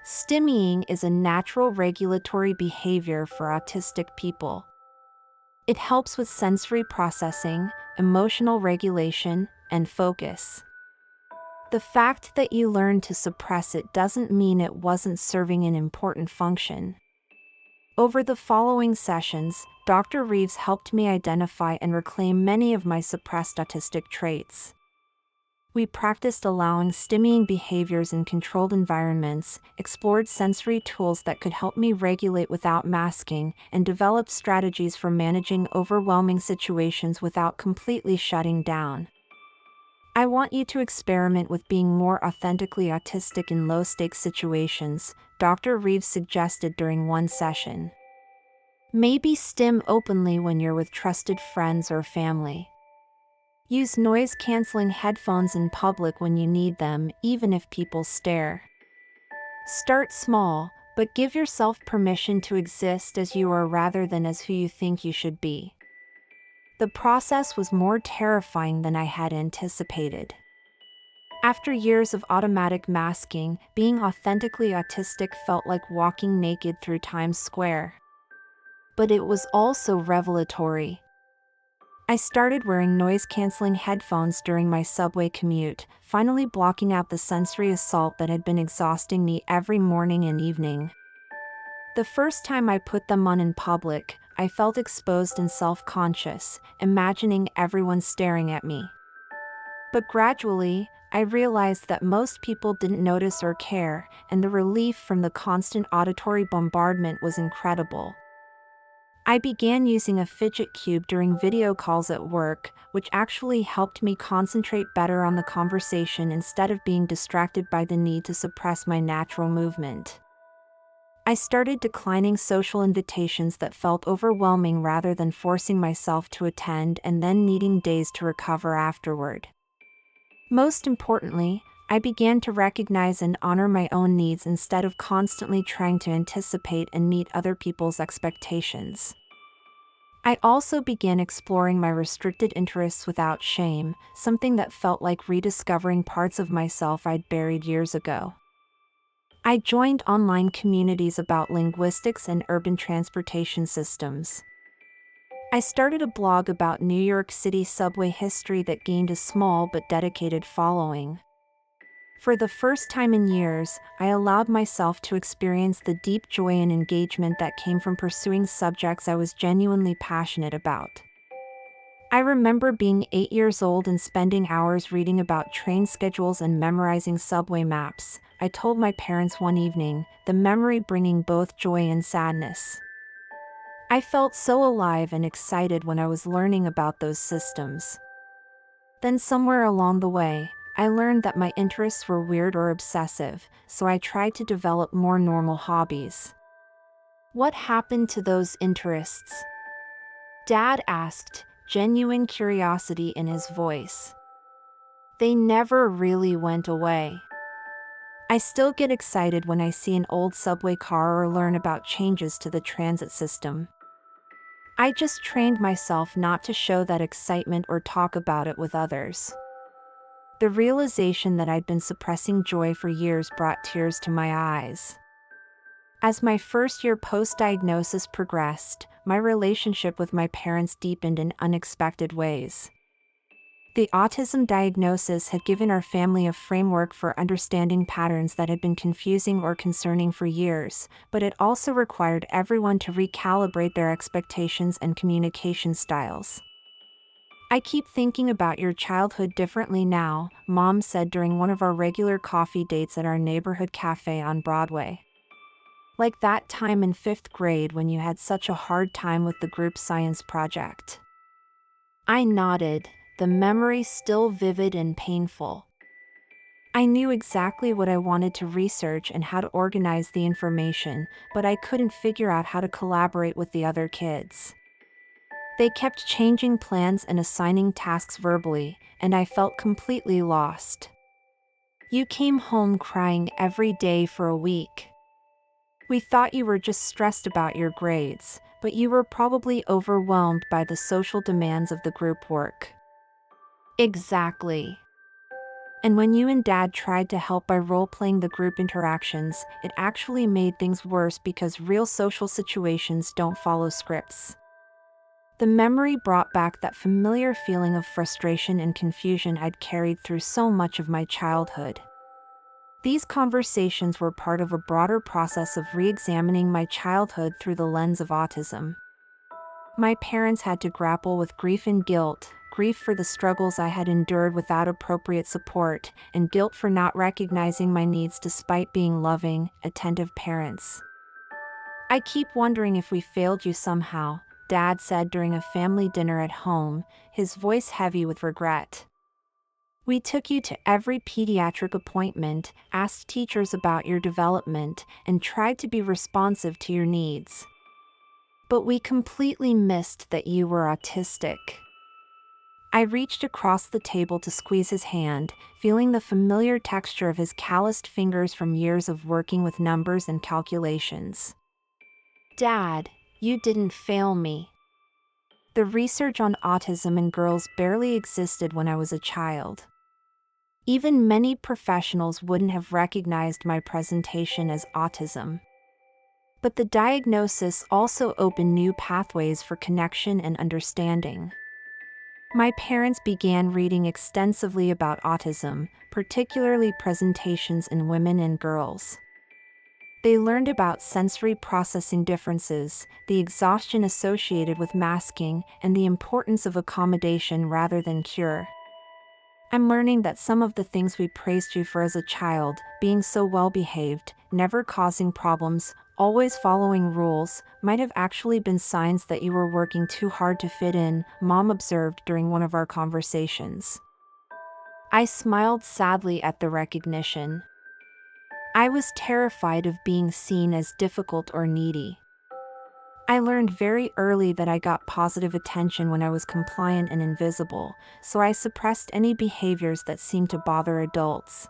Stimmying is a natural regulatory behavior for autistic people. It helps with sensory processing, emotional regulation, and focus. The fact that you learned to suppress it doesn't mean it wasn't serving an important function. Over the following sessions, Dr. Reeves helped me identify and reclaim many of my suppressed autistic traits. We practiced allowing stimmying behaviors in controlled environments, explored sensory tools that could help me regulate without masking, and developed strategies for managing overwhelming situations without completely shutting down. I want you to experiment with being more authentically autistic in low-stakes situations, Dr. Reeves suggested during one session. Maybe stim openly when you're with trusted friends or family. Use noise-canceling headphones in public when you need them, even if people stare. Start small, but give yourself permission to exist as you are rather than as who you think you should be. The process was more terrifying than I had anticipated. After years of automatic masking, being authentically autistic felt like walking naked through Times Square. But it was also revelatory. I started wearing noise-canceling headphones during my subway commute, finally blocking out the sensory assault that had been exhausting me every morning and evening. The first time I put them on in public, I felt exposed and self-conscious, imagining everyone staring at me. But gradually, I realized that most people didn't notice or care, and the relief from the constant auditory bombardment was incredible. I began using a fidget cube during video calls at work, which actually helped me concentrate better on the conversation instead of being distracted by the need to suppress my natural movement. I started declining social invitations that felt overwhelming rather than forcing myself to attend and then needing days to recover afterward. Most importantly, I began to recognize and honor my own needs instead of constantly trying to anticipate and meet other people's expectations. I also began exploring my restricted interests without shame, something that felt like rediscovering parts of myself I'd buried years ago. I joined online communities about linguistics and urban transportation systems. I started a blog about New York City subway history that gained a small but dedicated following. For the first time in years, I allowed myself to experience the deep joy and engagement that came from pursuing subjects I was genuinely passionate about. I remember being 8 years old and spending hours reading about train schedules and memorizing subway maps. I told my parents one evening, the memory bringing both joy and sadness. I felt so alive and excited when I was learning about those systems. Then somewhere along the way, I learned that my interests were weird or obsessive, so I tried to develop more normal hobbies. What happened to those interests? Dad asked, genuine curiosity in his voice. They never really went away. I still get excited when I see an old subway car or learn about changes to the transit system. I just trained myself not to show that excitement or talk about it with others. The realization that I'd been suppressing joy for years brought tears to my eyes. As my first year post-diagnosis progressed, my relationship with my parents deepened in unexpected ways. The autism diagnosis had given our family a framework for understanding patterns that had been confusing or concerning for years, but it also required everyone to recalibrate their expectations and communication styles. I keep thinking about your childhood differently now, Mom said during one of our regular coffee dates at our neighborhood cafe on Broadway. Like that time in 5th grade when you had such a hard time with the group science project. I nodded, the memory still vivid and painful. I knew exactly what I wanted to research and how to organize the information, but I couldn't figure out how to collaborate with the other kids. They kept changing plans and assigning tasks verbally, and I felt completely lost. You came home crying every day for a week. We thought you were just stressed about your grades, but you were probably overwhelmed by the social demands of the group work. Exactly. And when you and Dad tried to help by role-playing the group interactions, it actually made things worse because real social situations don't follow scripts. The memory brought back that familiar feeling of frustration and confusion I'd carried through so much of my childhood. These conversations were part of a broader process of re-examining my childhood through the lens of autism. My parents had to grapple with grief and guilt, grief for the struggles I had endured without appropriate support, and guilt for not recognizing my needs despite being loving, attentive parents. I keep wondering if we failed you somehow, Dad said during a family dinner at home, his voice heavy with regret. We took you to every pediatric appointment, asked teachers about your development, and tried to be responsive to your needs. But we completely missed that you were autistic. I reached across the table to squeeze his hand, feeling the familiar texture of his calloused fingers from years of working with numbers and calculations. "Dad, you didn't fail me." The research on autism in girls barely existed when I was a child. Even many professionals wouldn't have recognized my presentation as autism. But the diagnosis also opened new pathways for connection and understanding. My parents began reading extensively about autism, particularly presentations in women and girls. They learned about sensory processing differences, the exhaustion associated with masking, and the importance of accommodation rather than cure. I'm learning that some of the things we praised you for as a child, being so well-behaved, never causing problems, always following rules, might have actually been signs that you were working too hard to fit in, Mom observed during one of our conversations. I smiled sadly at the recognition. I was terrified of being seen as difficult or needy. I learned very early that I got positive attention when I was compliant and invisible, so I suppressed any behaviors that seemed to bother adults.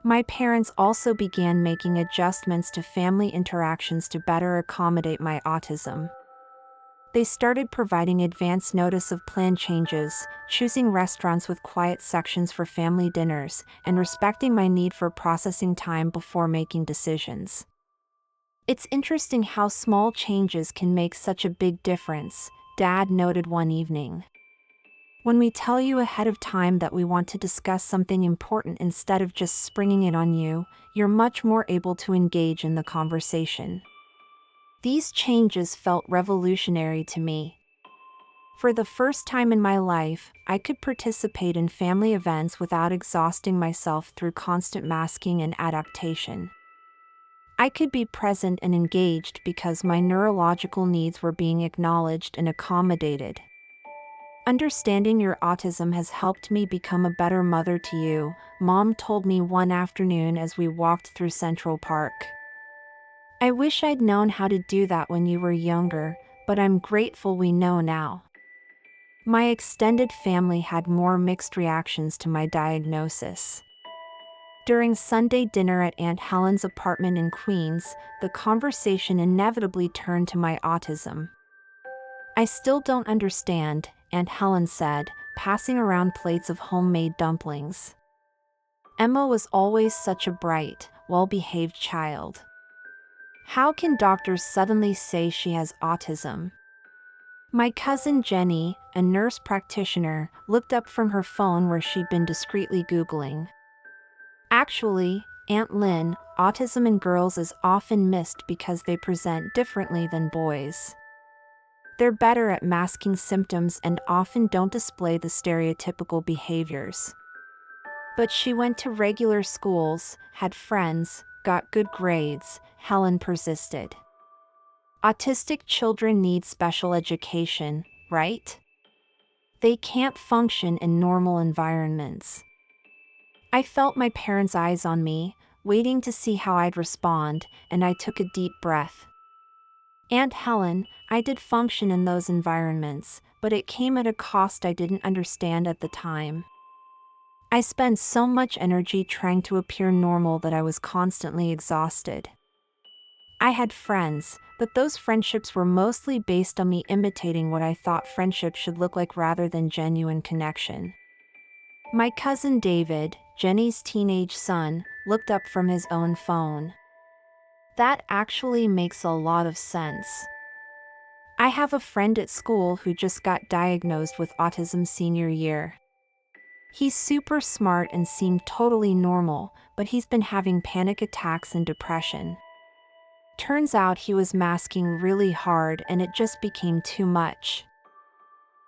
My parents also began making adjustments to family interactions to better accommodate my autism. They started providing advance notice of plan changes, choosing restaurants with quiet sections for family dinners, and respecting my need for processing time before making decisions. "It's interesting how small changes can make such a big difference," Dad noted one evening. "When we tell you ahead of time that we want to discuss something important instead of just springing it on you, you're much more able to engage in the conversation." These changes felt revolutionary to me. For the first time in my life, I could participate in family events without exhausting myself through constant masking and adaptation. I could be present and engaged because my neurological needs were being acknowledged and accommodated. "Understanding your autism has helped me become a better mother to you," Mom told me one afternoon as we walked through Central Park. "I wish I'd known how to do that when you were younger, but I'm grateful we know now." My extended family had more mixed reactions to my diagnosis. During Sunday dinner at Aunt Helen's apartment in Queens, the conversation inevitably turned to my autism. "I still don't understand," Aunt Helen said, passing around plates of homemade dumplings. "Emma was always such a bright, well-behaved child. How can doctors suddenly say she has autism?" My cousin Jenny, a nurse practitioner, looked up from her phone where she'd been discreetly Googling. "Actually, Aunt Lynn, autism in girls is often missed because they present differently than boys. They're better at masking symptoms and often don't display the stereotypical behaviors. But she went to regular schools, had friends, got good grades," Helen persisted. "Autistic children need special education, right? They can't function in normal environments." I felt my parents' eyes on me, waiting to see how I'd respond, and I took a deep breath. "Aunt Helen, I did function in those environments, but it came at a cost I didn't understand at the time. I spent so much energy trying to appear normal that I was constantly exhausted. I had friends, but those friendships were mostly based on me imitating what I thought friendship should look like rather than genuine connection." My cousin David, Jenny's teenage son, looked up from his own phone. "That actually makes a lot of sense. I have a friend at school who just got diagnosed with autism senior year. He's super smart and seemed totally normal, but he's been having panic attacks and depression. Turns out he was masking really hard and it just became too much."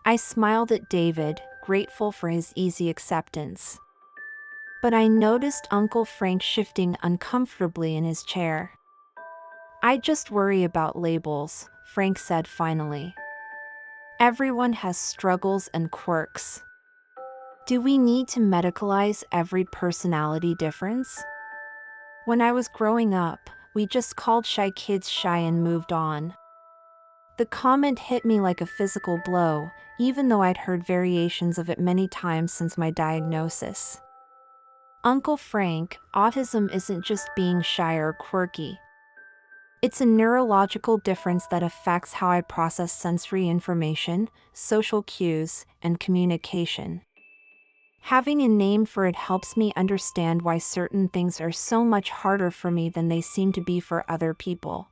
I smiled at David, grateful for his easy acceptance. But I noticed Uncle Frank shifting uncomfortably in his chair. "I just worry about labels," Frank said finally. "Everyone has struggles and quirks. Do we need to medicalize every personality difference? When I was growing up, we just called shy kids shy and moved on." The comment hit me like a physical blow, even though I'd heard variations of it many times since my diagnosis. Uncle Frank, autism isn't just being shy or quirky. It's a neurological difference that affects how I process sensory information, social cues, and communication. Having a name for it helps me understand why certain things are so much harder for me than they seem to be for other people.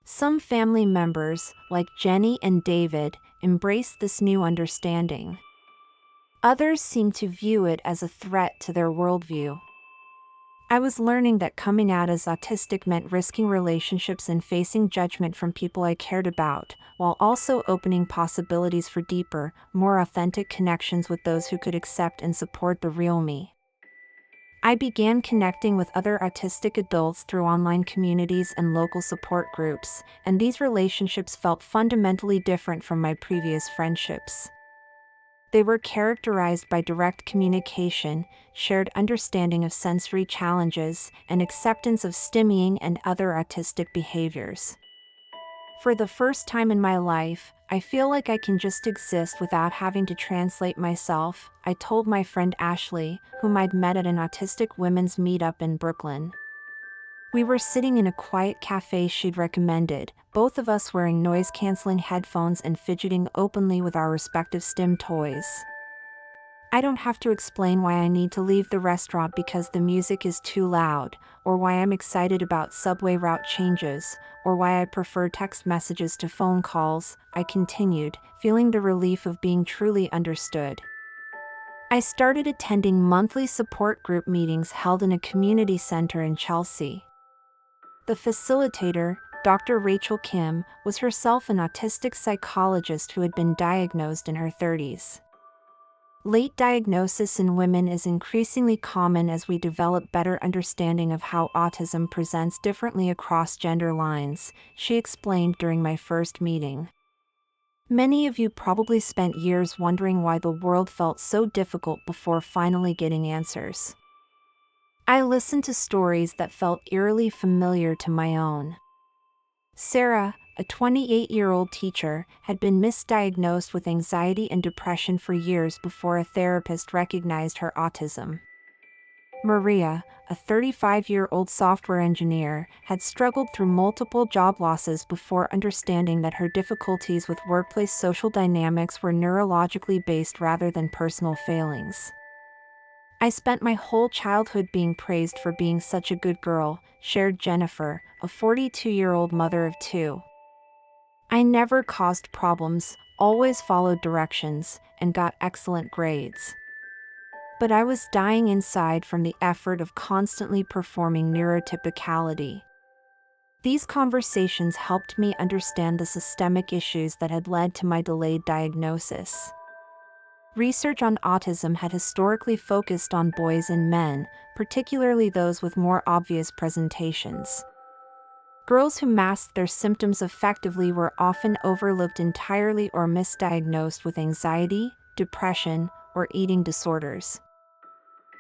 Some family members, like Jenny and David, embrace this new understanding. Others seem to view it as a threat to their worldview. I was learning that coming out as autistic meant risking relationships and facing judgment from people I cared about, while also opening possibilities for deeper, more authentic connections with those who could accept and support the real me. I began connecting with other autistic adults through online communities and local support groups, and these relationships felt fundamentally different from my previous friendships. They were characterized by direct communication, shared understanding of sensory challenges, and acceptance of stimming and other autistic behaviors. For the first time in my life, I feel like I can just exist without having to translate myself, I told my friend Ashley, whom I'd met at an autistic women's meetup in Brooklyn. We were sitting in a quiet cafe she'd recommended, both of us wearing noise-canceling headphones and fidgeting openly with our respective stim toys. I don't have to explain why I need to leave the restaurant because the music is too loud, or why I'm excited about subway route changes, or why I prefer text messages to phone calls, I continued, feeling the relief of being truly understood. I started attending monthly support group meetings held in a community center in Chelsea. The facilitator, Dr. Rachel Kim, was herself an autistic psychologist who had been diagnosed in her 30s. Late diagnosis in women is increasingly common as we develop better understanding of how autism presents differently across gender lines, she explained during my first meeting. Many of you probably spent years wondering why the world felt so difficult before finally getting answers. I listened to stories that felt eerily familiar to my own. Sarah, a 28-year-old teacher, had been misdiagnosed with anxiety and depression for years before a therapist recognized her autism. Maria, a 35-year-old software engineer, had struggled through multiple job losses before understanding that her difficulties with workplace social dynamics were neurologically based rather than personal failings. I spent my whole childhood being praised for being such a good girl, shared Jennifer, a 42-year-old mother of two. I never caused problems, always followed directions, and got excellent grades. But I was dying inside from the effort of constantly performing neurotypicality. These conversations helped me understand the systemic issues that had led to my delayed diagnosis. Research on autism had historically focused on boys and men, particularly those with more obvious presentations. Girls who masked their symptoms effectively were often overlooked entirely or misdiagnosed with anxiety, depression, or eating disorders.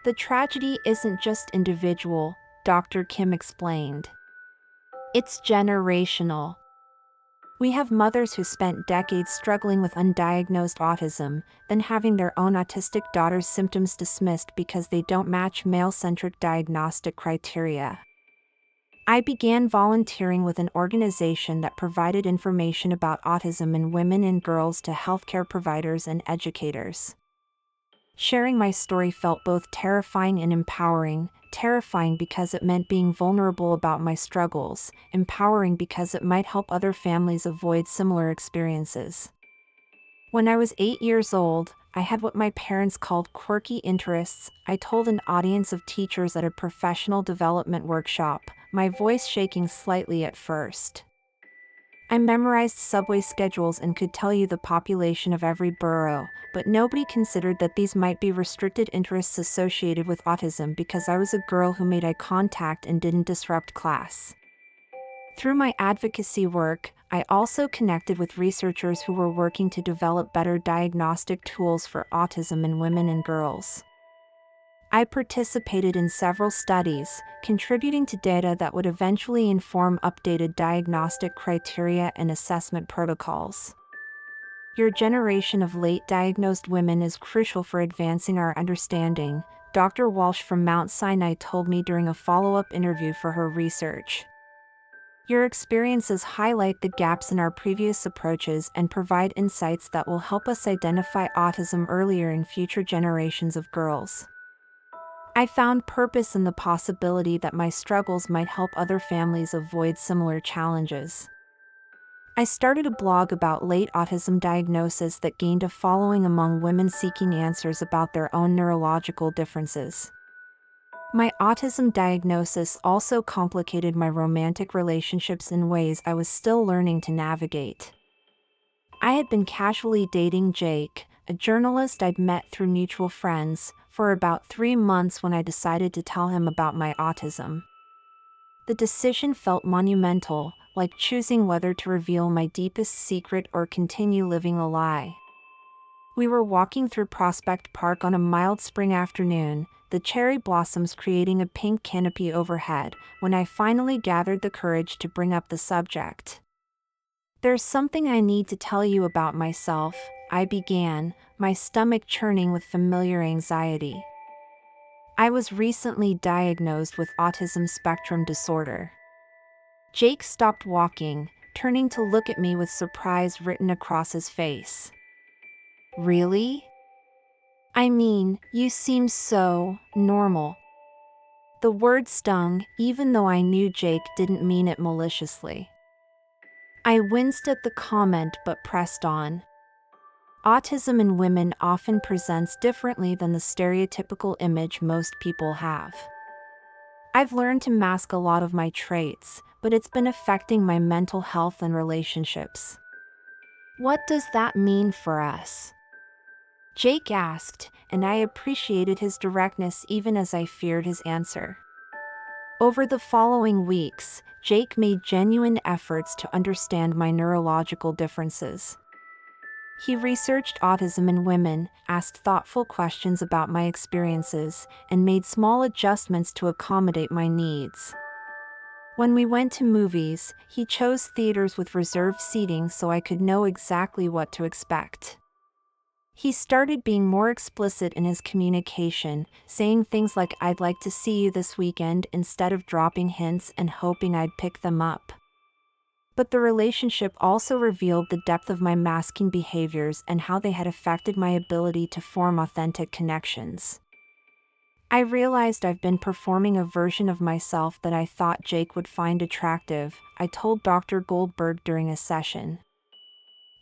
The tragedy isn't just individual, Dr. Kim explained. It's generational. We have mothers who spent decades struggling with undiagnosed autism, then having their own autistic daughter's symptoms dismissed because they don't match male-centric diagnostic criteria. I began volunteering with an organization that provided information about autism in women and girls to healthcare providers and educators. Sharing my story felt both terrifying and empowering, terrifying because it meant being vulnerable about my struggles, empowering because it might help other families avoid similar experiences. When I was 8 years old, I had what my parents called quirky interests. I told an audience of teachers at a professional development workshop, my voice shaking slightly at first. I memorized subway schedules and could tell you the population of every borough, but nobody considered that these might be restricted interests associated with autism because I was a girl who made eye contact and didn't disrupt class. Through my advocacy work, I also connected with researchers who were working to develop better diagnostic tools for autism in women and girls. I participated in several studies, contributing to data that would eventually inform updated diagnostic criteria and assessment protocols. Your generation of late-diagnosed women is crucial for advancing our understanding, Dr. Walsh from Mount Sinai told me during a follow-up interview for her research. Your experiences highlight the gaps in our previous approaches and provide insights that will help us identify autism earlier in future generations of girls. I found purpose in the possibility that my struggles might help other families avoid similar challenges. I started a blog about late autism diagnosis that gained a following among women seeking answers about their own neurological differences. My autism diagnosis also complicated my romantic relationships in ways I was still learning to navigate. I had been casually dating Jake, a journalist I'd met through mutual friends, for about 3 months when I decided to tell him about my autism. The decision felt monumental, like choosing whether to reveal my deepest secret or continue living a lie. We were walking through Prospect Park on a mild spring afternoon, the cherry blossoms creating a pink canopy overhead, when I finally gathered the courage to bring up the subject. "There's something I need to tell you about myself," I began, my stomach churning with familiar anxiety. I was recently diagnosed with autism spectrum disorder. Jake stopped walking, turning to look at me with surprise written across his face. "Really? I mean, you seem so normal." The word stung, even though I knew Jake didn't mean it maliciously. I winced at the comment but pressed on. Autism in women often presents differently than the stereotypical image most people have. I've learned to mask a lot of my traits, but it's been affecting my mental health and relationships. "What does that mean for us?" Jake asked, and I appreciated his directness even as I feared his answer. Over the following weeks, Jake made genuine efforts to understand my neurological differences. He researched autism in women, asked thoughtful questions about my experiences, and made small adjustments to accommodate my needs. When we went to movies, he chose theaters with reserved seating so I could know exactly what to expect. He started being more explicit in his communication, saying things like "I'd like to see you this weekend" instead of dropping hints and hoping I'd pick them up. But the relationship also revealed the depth of my masking behaviors and how they had affected my ability to form authentic connections. I realized I've been performing a version of myself that I thought Jake would find attractive, I told Dr. Goldberg during a session.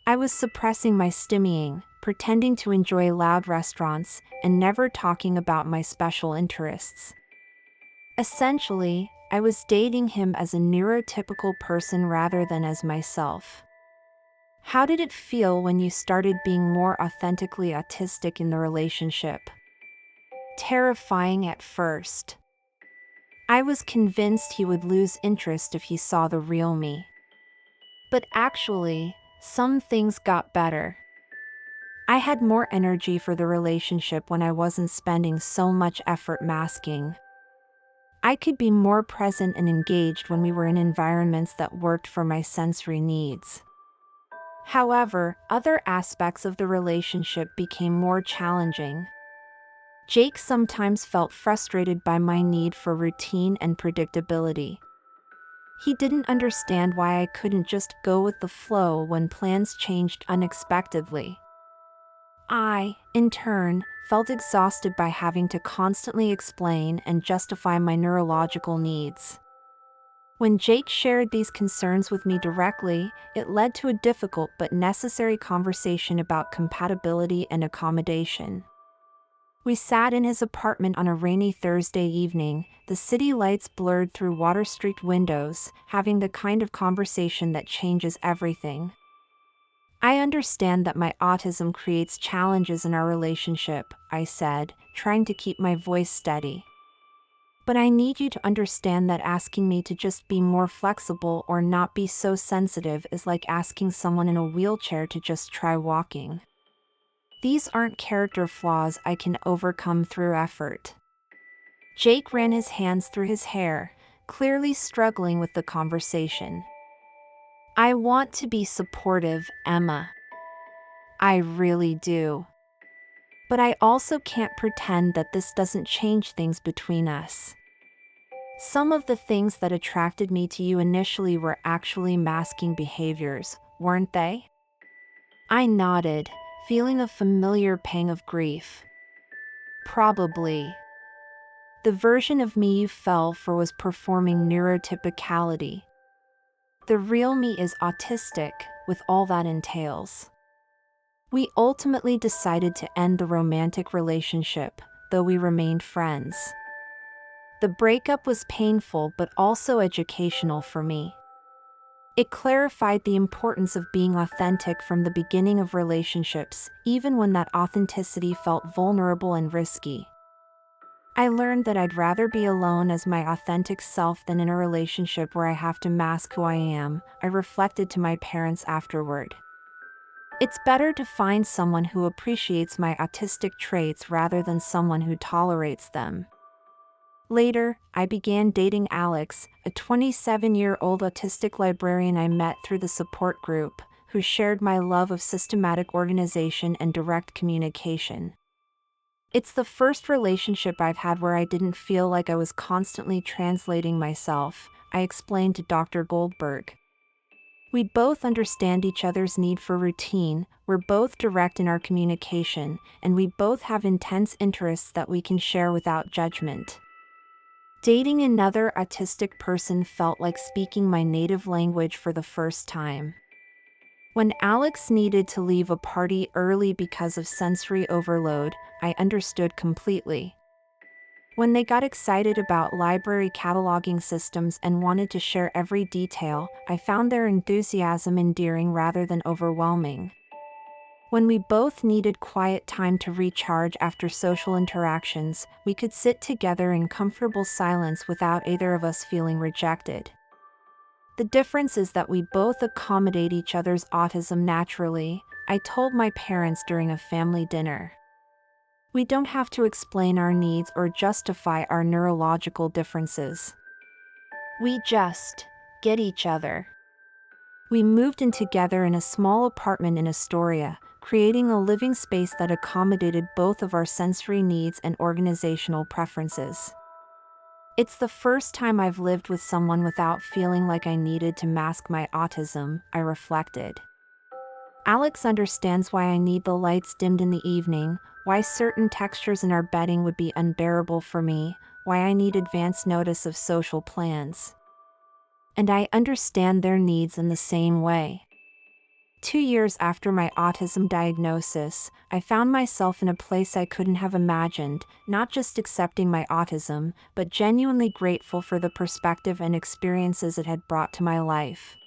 I was suppressing my stimmying, pretending to enjoy loud restaurants, and never talking about my special interests. Essentially, I was dating him as a neurotypical person rather than as myself. How did it feel when you started being more authentically autistic in the relationship? Terrifying at first. I was convinced he would lose interest if he saw the real me. But actually, some things got better. I had more energy for the relationship when I wasn't spending so much effort masking. I could be more present and engaged when we were in environments that worked for my sensory needs. However, other aspects of the relationship became more challenging. Jake sometimes felt frustrated by my need for routine and predictability. He didn't understand why I couldn't just go with the flow when plans changed unexpectedly. I, in turn, felt exhausted by having to constantly explain and justify my neurological needs. When Jake shared these concerns with me directly, it led to a difficult but necessary conversation about compatibility and accommodation. We sat in his apartment on a rainy Thursday evening, the city lights blurred through Water Street windows, having the kind of conversation that changes everything. "I understand that my autism creates challenges in our relationship," I said, trying to keep my voice steady. "But I need you to understand that asking me to just be more flexible or not be so sensitive is like asking someone in a wheelchair to just try walking. These aren't character flaws I can overcome through effort. Jake ran his hands through his hair, clearly struggling with the conversation. I want to be supportive, Emma. I really do. But I also can't pretend that this doesn't change things between us. Some of the things that attracted me to you initially were actually masking behaviors, weren't they? I nodded, feeling a familiar pang of grief. Probably. The version of me you fell for was performing neurotypicality. The real me is autistic, with all that entails. We ultimately decided to end the romantic relationship, though we remained friends. The breakup was painful but also educational for me. It clarified the importance of being authentic from the beginning of relationships, even when that authenticity felt vulnerable and risky. I learned that I'd rather be alone as my authentic self than in a relationship where I have to mask who I am, I reflected to my parents afterward. It's better to find someone who appreciates my autistic traits rather than someone who tolerates them. Later, I began dating Alex, a 27-year-old autistic librarian I met through the support group, who shared my love of systematic organization and direct communication. It's the first relationship I've had where I didn't feel like I was constantly translating myself, I explained to Dr. Goldberg. We both understand each other's need for routine, we're both direct in our communication, and we both have intense interests that we can share without judgment. Dating another autistic person felt like speaking my native language for the first time. When Alex needed to leave a party early because of sensory overload, I understood completely. When they got excited about library cataloging systems and wanted to share every detail, I found their enthusiasm endearing rather than overwhelming. When we both needed quiet time to recharge after social interactions, we could sit together in comfortable silence without either of us feeling rejected. The difference is that we both accommodate each other's autism naturally, I told my parents during a family dinner. We don't have to explain our needs or justify our neurological differences. We just get each other. We moved in together in a small apartment in Astoria, creating a living space that accommodated both of our sensory needs and organizational preferences. It's the first time I've lived with someone without feeling like I needed to mask my autism, I reflected. Alex understands why I need the lights dimmed in the evening, why certain textures in our bedding would be unbearable for me, why I need advance notice of social plans. And I understand their needs in the same way. 2 years after my autism diagnosis, I found myself in a place I couldn't have imagined, not just accepting my autism, but genuinely grateful for the perspective and experiences it had brought to my life.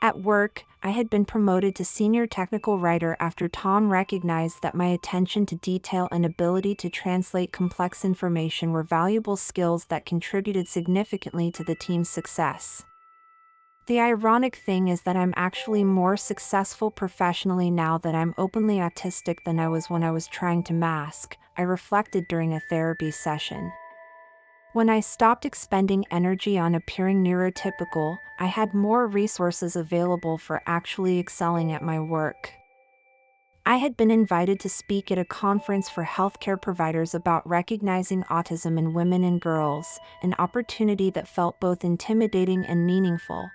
At work, I had been promoted to senior technical writer after Tom recognized that my attention to detail and ability to translate complex information were valuable skills that contributed significantly to the team's success. The ironic thing is that I'm actually more successful professionally now that I'm openly autistic than I was when I was trying to mask, I reflected during a therapy session. When I stopped expending energy on appearing neurotypical, I had more resources available for actually excelling at my work. I had been invited to speak at a conference for healthcare providers about recognizing autism in women and girls, an opportunity that felt both intimidating and meaningful.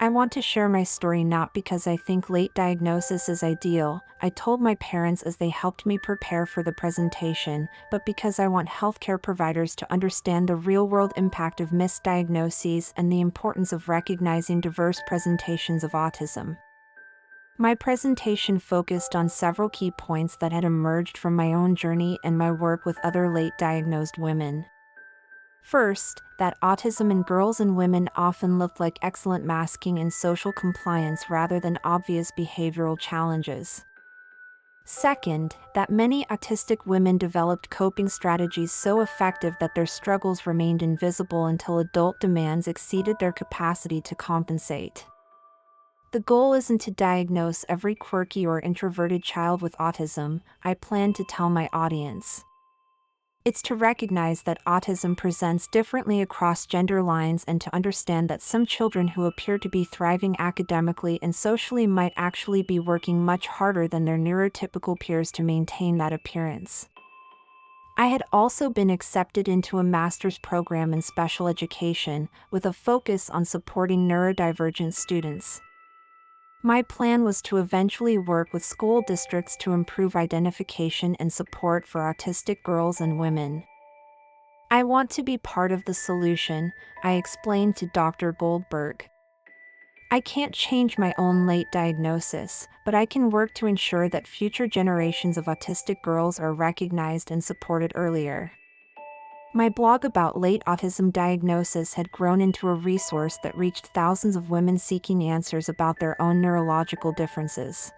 I want to share my story not because I think late diagnosis is ideal, I told my parents as they helped me prepare for the presentation, but because I want healthcare providers to understand the real-world impact of misdiagnoses and the importance of recognizing diverse presentations of autism. My presentation focused on several key points that had emerged from my own journey and my work with other late-diagnosed women. First, that autism in girls and women often looked like excellent masking and social compliance rather than obvious behavioral challenges. Second, that many autistic women developed coping strategies so effective that their struggles remained invisible until adult demands exceeded their capacity to compensate. The goal isn't to diagnose every quirky or introverted child with autism, I plan to tell my audience. It's to recognize that autism presents differently across gender lines and to understand that some children who appear to be thriving academically and socially might actually be working much harder than their neurotypical peers to maintain that appearance. I had also been accepted into a master's program in special education, with a focus on supporting neurodivergent students. My plan was to eventually work with school districts to improve identification and support for autistic girls and women. I want to be part of the solution, I explained to Dr. Goldberg. I can't change my own late diagnosis, but I can work to ensure that future generations of autistic girls are recognized and supported earlier. My blog about late autism diagnosis had grown into a resource that reached thousands of women seeking answers about their own neurological differences.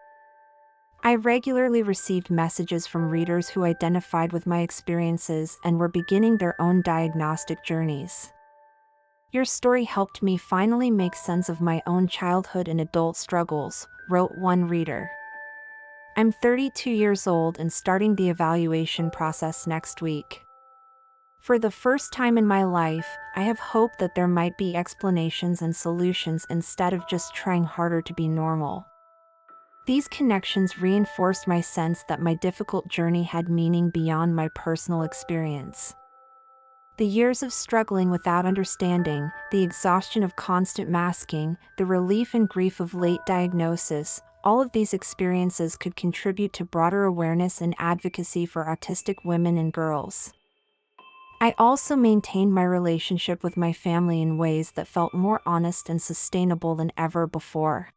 I regularly received messages from readers who identified with my experiences and were beginning their own diagnostic journeys. Your story helped me finally make sense of my own childhood and adult struggles, wrote one reader. I'm 32 years old and starting the evaluation process next week. For the first time in my life, I have hope that there might be explanations and solutions instead of just trying harder to be normal. These connections reinforced my sense that my difficult journey had meaning beyond my personal experience. The years of struggling without understanding, the exhaustion of constant masking, the relief and grief of late diagnosis, all of these experiences could contribute to broader awareness and advocacy for autistic women and girls. I also maintained my relationship with my family in ways that felt more honest and sustainable than ever before.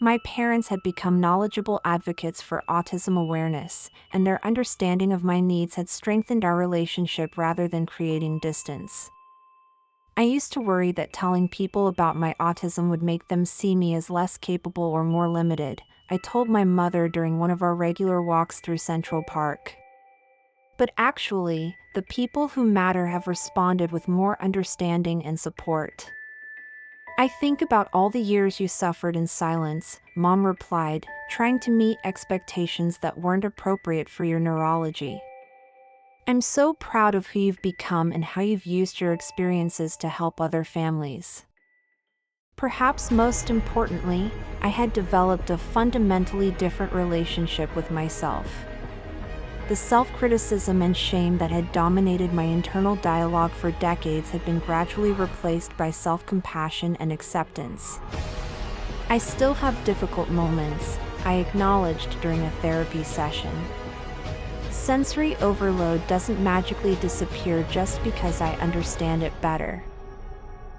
My parents had become knowledgeable advocates for autism awareness, and their understanding of my needs had strengthened our relationship rather than creating distance. I used to worry that telling people about my autism would make them see me as less capable or more limited, I told my mother during one of our regular walks through Central Park. But actually, the people who matter have responded with more understanding and support. I think about all the years you suffered in silence, Mom replied, trying to meet expectations that weren't appropriate for your neurology. I'm so proud of who you've become and how you've used your experiences to help other families. Perhaps most importantly, I had developed a fundamentally different relationship with myself. The self-criticism and shame that had dominated my internal dialogue for decades had been gradually replaced by self-compassion and acceptance. I still have difficult moments, I acknowledged during a therapy session. Sensory overload doesn't magically disappear just because I understand it better.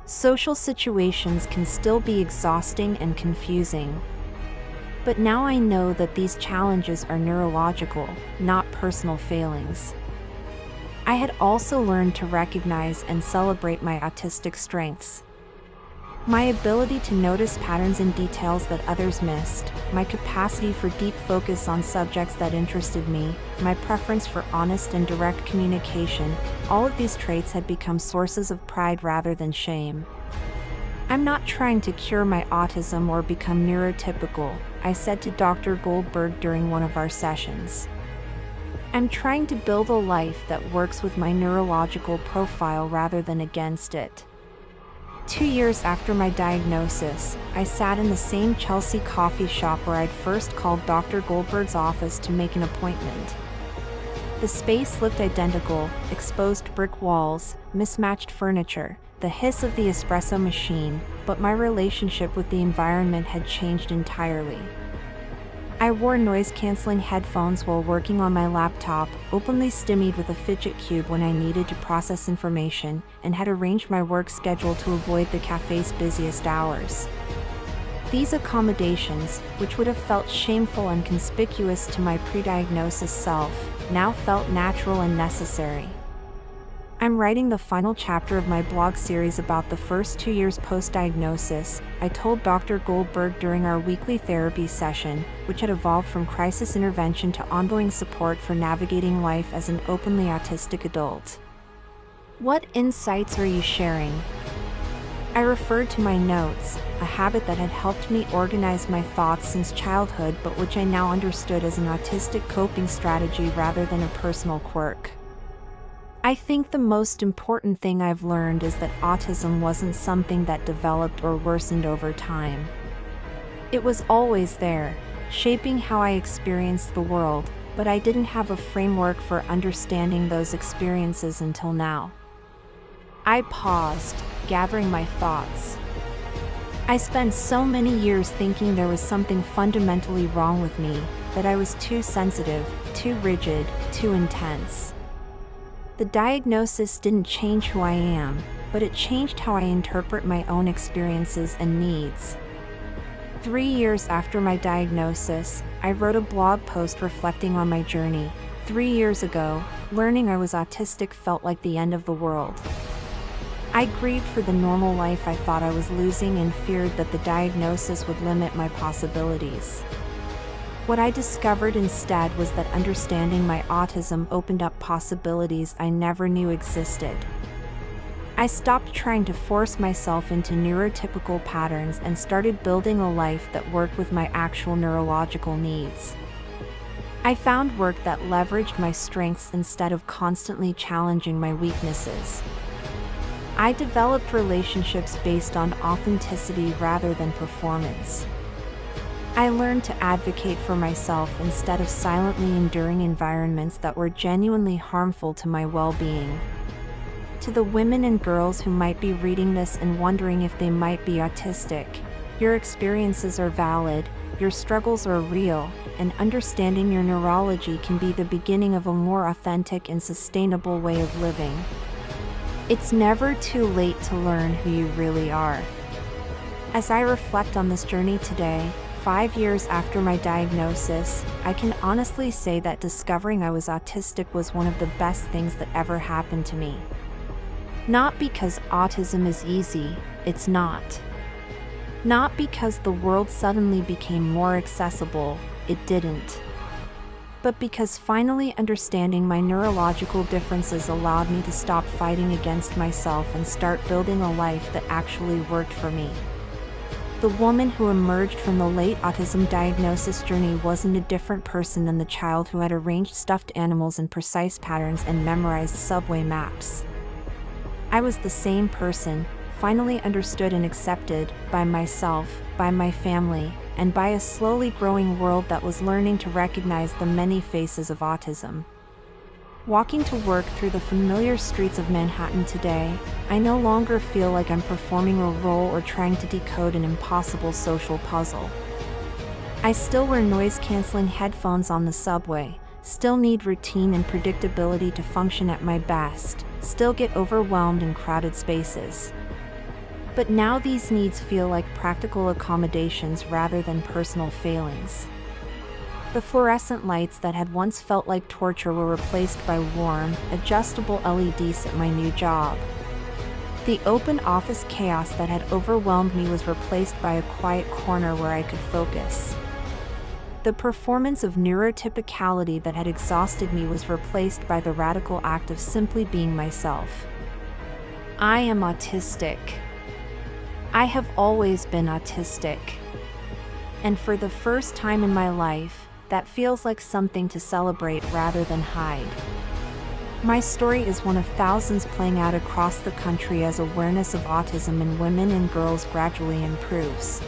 Social situations can still be exhausting and confusing. But now I know that these challenges are neurological, not personal failings. I had also learned to recognize and celebrate my autistic strengths. My ability to notice patterns and details that others missed, my capacity for deep focus on subjects that interested me, my preference for honest and direct communication, all of these traits had become sources of pride rather than shame. I'm not trying to cure my autism or become neurotypical, I said to Dr. Goldberg during one of our sessions. I'm trying to build a life that works with my neurological profile rather than against it. 2 years after my diagnosis, I sat in the same Chelsea coffee shop where I'd first called Dr. Goldberg's office to make an appointment. The space looked identical, exposed brick walls, mismatched furniture, the hiss of the espresso machine, but my relationship with the environment had changed entirely. I wore noise-canceling headphones while working on my laptop, openly stymied with a fidget cube when I needed to process information, and had arranged my work schedule to avoid the cafe's busiest hours. These accommodations, which would have felt shameful and conspicuous to my pre-diagnosis self, now felt natural and necessary. I'm writing the final chapter of my blog series about the first 2 years post-diagnosis, I told Dr. Goldberg during our weekly therapy session, which had evolved from crisis intervention to ongoing support for navigating life as an openly autistic adult. What insights are you sharing? I referred to my notes, a habit that had helped me organize my thoughts since childhood but which I now understood as an autistic coping strategy rather than a personal quirk. I think the most important thing I've learned is that autism wasn't something that developed or worsened over time. It was always there, shaping how I experienced the world, but I didn't have a framework for understanding those experiences until now. I paused, gathering my thoughts. I spent so many years thinking there was something fundamentally wrong with me, that I was too sensitive, too rigid, too intense. The diagnosis didn't change who I am, but it changed how I interpret my own experiences and needs. 3 years after my diagnosis, I wrote a blog post reflecting on my journey. 3 years ago, learning I was autistic felt like the end of the world. I grieved for the normal life I thought I was losing and feared that the diagnosis would limit my possibilities. What I discovered instead was that understanding my autism opened up possibilities I never knew existed. I stopped trying to force myself into neurotypical patterns and started building a life that worked with my actual neurological needs. I found work that leveraged my strengths instead of constantly challenging my weaknesses. I developed relationships based on authenticity rather than performance. I learned to advocate for myself instead of silently enduring environments that were genuinely harmful to my well-being. To the women and girls who might be reading this and wondering if they might be autistic, your experiences are valid, your struggles are real, and understanding your neurology can be the beginning of a more authentic and sustainable way of living. It's never too late to learn who you really are. As I reflect on this journey today, 5 years after my diagnosis, I can honestly say that discovering I was autistic was one of the best things that ever happened to me. Not because autism is easy, it's not. Not because the world suddenly became more accessible, it didn't. But because finally understanding my neurological differences allowed me to stop fighting against myself and start building a life that actually worked for me. The woman who emerged from the late autism diagnosis journey wasn't a different person than the child who had arranged stuffed animals in precise patterns and memorized subway maps. I was the same person, finally understood and accepted, by myself, by my family, and by a slowly growing world that was learning to recognize the many faces of autism. Walking to work through the familiar streets of Manhattan today, I no longer feel like I'm performing a role or trying to decode an impossible social puzzle. I still wear noise-canceling headphones on the subway, still need routine and predictability to function at my best, still get overwhelmed in crowded spaces. But now these needs feel like practical accommodations rather than personal failings. The fluorescent lights that had once felt like torture were replaced by warm, adjustable LEDs at my new job. The open office chaos that had overwhelmed me was replaced by a quiet corner where I could focus. The performance of neurotypicality that had exhausted me was replaced by the radical act of simply being myself. I am autistic. I have always been autistic. And for the first time in my life, that feels like something to celebrate rather than hide. My story is one of thousands playing out across the country as awareness of autism in women and girls gradually improves.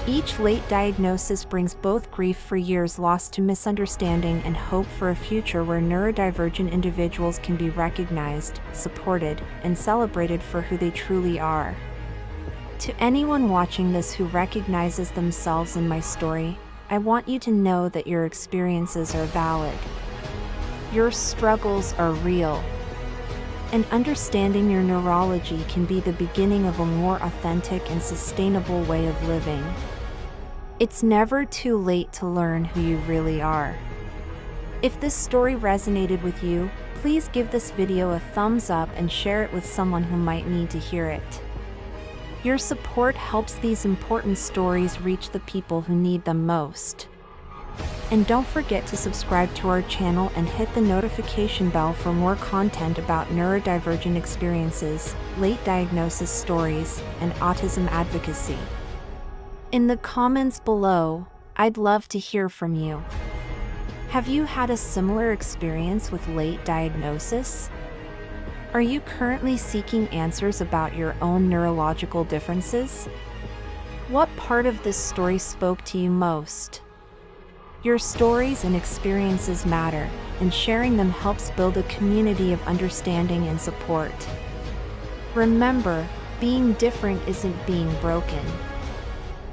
Each late diagnosis brings both grief for years lost to misunderstanding and hope for a future where neurodivergent individuals can be recognized, supported, and celebrated for who they truly are. To anyone watching this who recognizes themselves in my story, I want you to know that your experiences are valid. Your struggles are real. And understanding your neurology can be the beginning of a more authentic and sustainable way of living. It's never too late to learn who you really are. If this story resonated with you, please give this video a thumbs up and share it with someone who might need to hear it. Your support helps these important stories reach the people who need them most. And don't forget to subscribe to our channel and hit the notification bell for more content about neurodivergent experiences, late diagnosis stories, and autism advocacy. In the comments below, I'd love to hear from you. Have you had a similar experience with late diagnosis? Are you currently seeking answers about your own neurological differences? What part of this story spoke to you most? Your stories and experiences matter, and sharing them helps build a community of understanding and support. Remember, being different isn't being broken.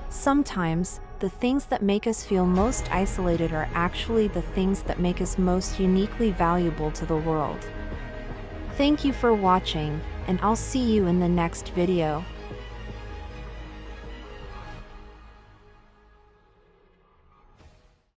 Sometimes, the things that make us feel most isolated are actually the things that make us most uniquely valuable to the world. Thank you for watching, and I'll see you in the next video.